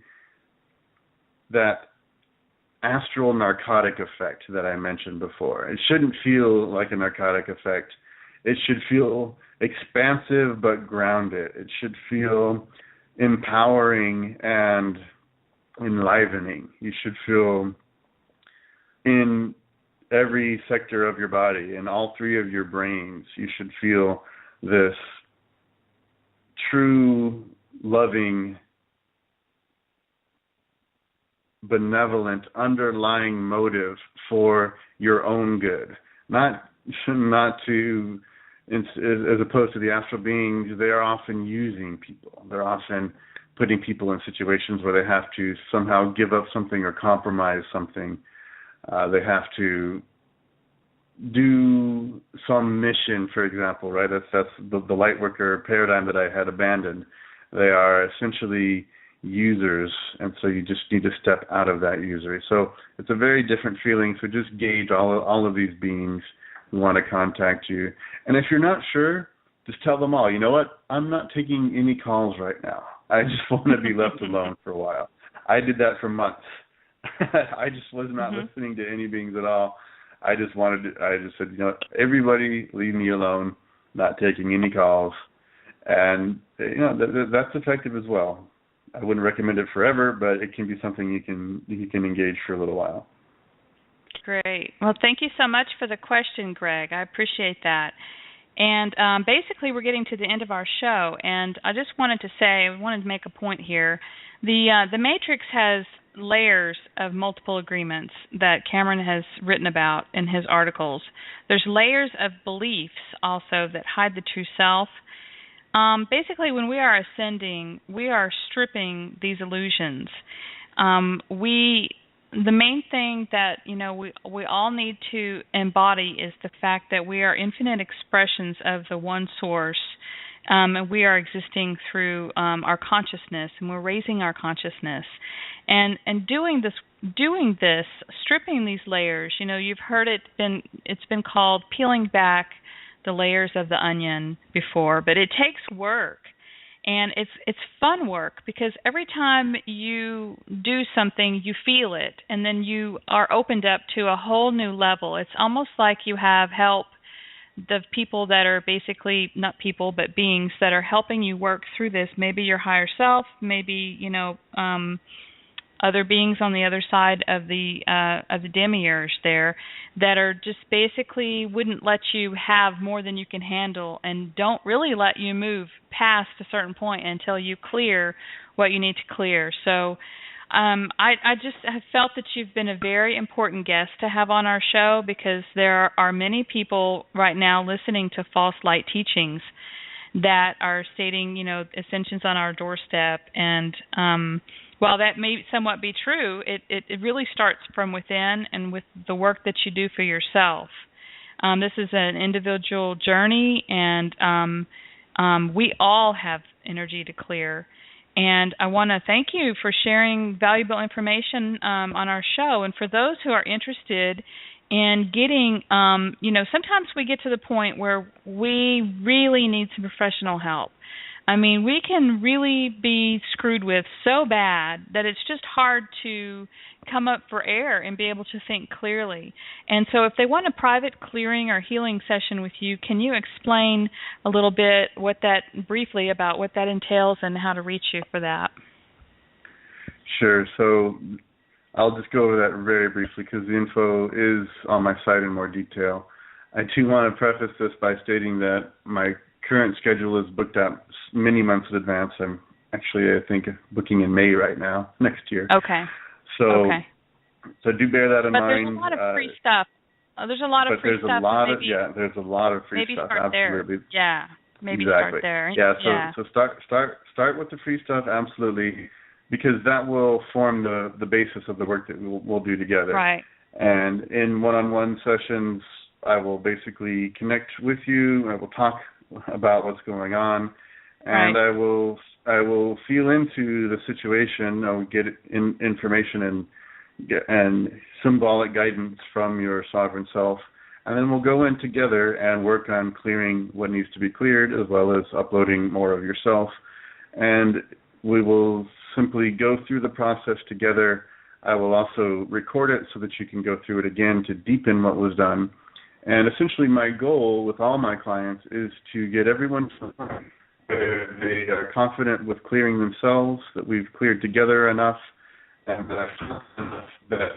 that astral narcotic effect that I mentioned before. It shouldn't feel like a narcotic effect. It should feel expansive but grounded. It should feel empowering and enlivening. You should feel in every sector of your body, in all three of your brains, you should feel this true, loving, benevolent, underlying motive for your own good. Not to, as opposed to the astral beings, they are often using people. They're often putting people in situations where they have to somehow give up something or compromise something. They have to do some mission, for example, right? That's the light worker paradigm that I had abandoned. They are essentially users, and so you just need to step out of that usury. So it's a very different feeling. So just gauge all of these beings who want to contact you. And if you're not sure, just tell them all, you know what? I'm not taking any calls right now. I just want to be left alone for a while. I did that for months. I just was not listening to any beings at all. I just said, you know, everybody leave me alone, not taking any calls. And, you know, that's effective as well. I wouldn't recommend it forever, but it can be something you can engage for a little while. Great. Well, thank you so much for the question, Greg. I appreciate that. And basically, we're getting to the end of our show, and I just wanted to make a point here. The Matrix has layers of multiple agreements that Cameron has written about in his articles. There's layers of beliefs also that hide the true self. Basically, when we are ascending, we are stripping these illusions. The main thing that we all need to embody is the fact that we are infinite expressions of the one source, and we are existing through our consciousness, and we're raising our consciousness, and doing this, stripping these layers. You've heard it's been called peeling back the layers of the onion before, but it takes work. And it's fun work because every time you do something, you feel it, and then you are opened up to a whole new level. It's almost like you have help, the people that are basically, not people, but beings that are helping you work through this. Maybe your higher self, maybe, other beings on the other side of the demiurge there that are just basically wouldn't let you have more than you can handle and don't really let you move past a certain point until you clear what you need to clear. So I just have felt that you've been a very important guest to have on our show because there are many people right now listening to false light teachings that are stating, ascension's on our doorstep. And while that may somewhat be true, it really starts from within and with the work that you do for yourself. This is an individual journey, and we all have energy to clear. And I want to thank you for sharing valuable information on our show. And for those who are interested in getting, sometimes we get to the point where we really need some professional help. I mean, we can really be screwed with so bad that it's just hard to come up for air and be able to think clearly. And so if they want a private clearing or healing session with you, can you explain a little bit briefly about what that entails and how to reach you for that? Sure. So I'll just go over that very briefly because the info is on my site in more detail. I do want to preface this by stating that my current schedule is booked out many months in advance. I'm actually, I think, booking in May right now, next year. Okay. So do bear that in mind. But there's a lot of free stuff. There's a lot of free stuff. There's a lot of free stuff. Start absolutely. There. Yeah. Maybe exactly. start there. Yeah. So start with the free stuff. Absolutely, because that will form the basis of the work that we'll do together. Right. And in one-on-one sessions, I will basically connect with you. I will talk about what's going on, and I will feel into the situation. I will get information and symbolic guidance from your sovereign self, and then we'll go in together and work on clearing what needs to be cleared, as well as uploading more of yourself. And we will simply go through the process together. I will also record it so that you can go through it again to deepen what was done. And essentially my goal with all my clients is to get everyone to they are confident with clearing themselves, that we've cleared together enough, and that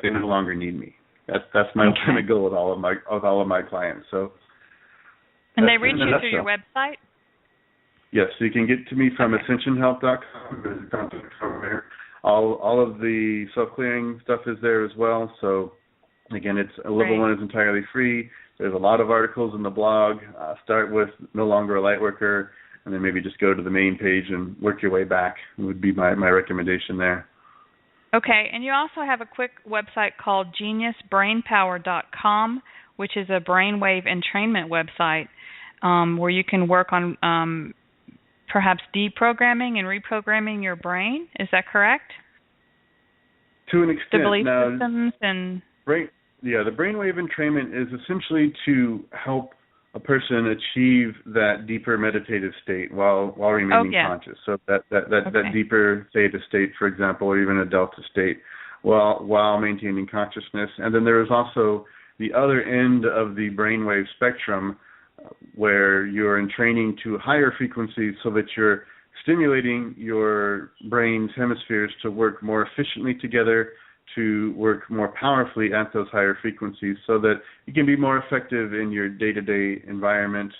they no longer need me. That's my ultimate goal with all of my clients. So, and they reach you through your website? Yes, so you can get to me from ascensionhelp.com. There's a contact form there. All of the self-clearing stuff is there as well. So, again, it's level 1 is entirely free. There's a lot of articles in the blog. Start with No Longer a Lightworker, and then maybe just go to the main page and work your way back. It would be my recommendation there. Okay, and you also have a quick website called geniusbrainpower.com, which is a brainwave entrainment website where you can work on perhaps deprogramming and reprogramming your brain. Is that correct? To an extent. The belief systems and... the brainwave entrainment is essentially to help a person achieve that deeper meditative state while remaining conscious. So that deeper theta state, for example, or even a delta state, while maintaining consciousness. And then there is also the other end of the brainwave spectrum, where you're entraining to higher frequencies so that you're stimulating your brain's hemispheres to work more efficiently together, to work more powerfully at those higher frequencies so that you can be more effective in your day-to-day environment.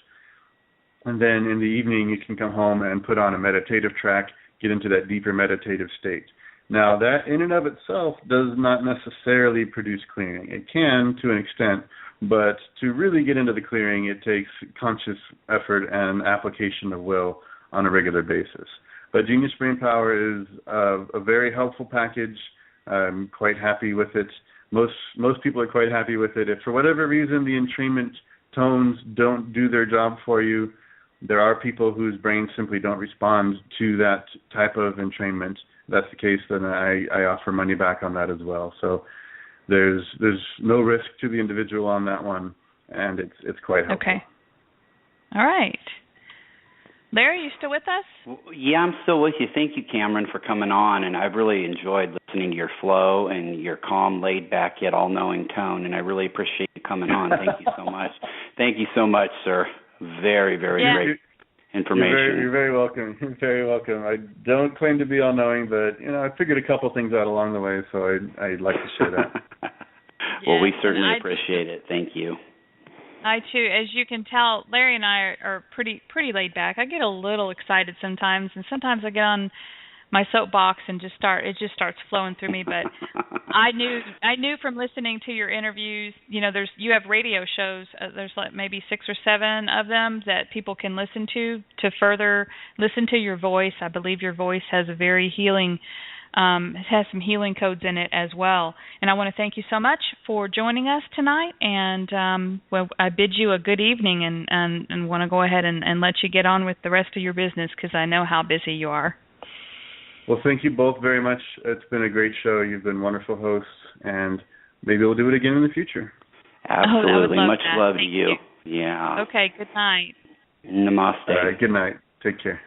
And then in the evening, you can come home and put on a meditative track, get into that deeper meditative state. Now, that in and of itself does not necessarily produce clearing. It can to an extent, but to really get into the clearing, it takes conscious effort and application of will on a regular basis. But Genius Brain Power is a very helpful package. I'm quite happy with it. Most people are quite happy with it. If for whatever reason the entrainment tones don't do their job for you, there are people whose brains simply don't respond to that type of entrainment. If that's the case, then I offer money back on that as well. So there's no risk to the individual on that one, and it's quite helpful. Okay. All right. Larry, are you still with us? Yeah, I'm still with you. Thank you, Cameron, for coming on, and I've really enjoyed listening to your flow and your calm, laid-back, yet all-knowing tone, and I really appreciate you coming on. Thank you so much. Thank you so much, sir. Very, very great information. You're very welcome. You're very welcome. I don't claim to be all-knowing, but, I figured a couple things out along the way, so I'd like to share that. Well, we certainly appreciate it. Thank you. I too, as you can tell, Larry and I are pretty laid back. I get a little excited sometimes, and sometimes I get on my soapbox and it just starts flowing through me. But I knew from listening to your interviews, you have radio shows. There's like maybe 6 or 7 of them that people can listen to further listen to your voice. I believe your voice has a very healing. It has some healing codes in it as well. And I want to thank you so much for joining us tonight. And I bid you a good evening and want to go ahead and let you get on with the rest of your business because I know how busy you are. Well, thank you both very much. It's been a great show. You've been wonderful hosts, and maybe we'll do it again in the future. Absolutely. Much love to thank you. Yeah. Okay, good night. Namaste. All right, good night. Take care.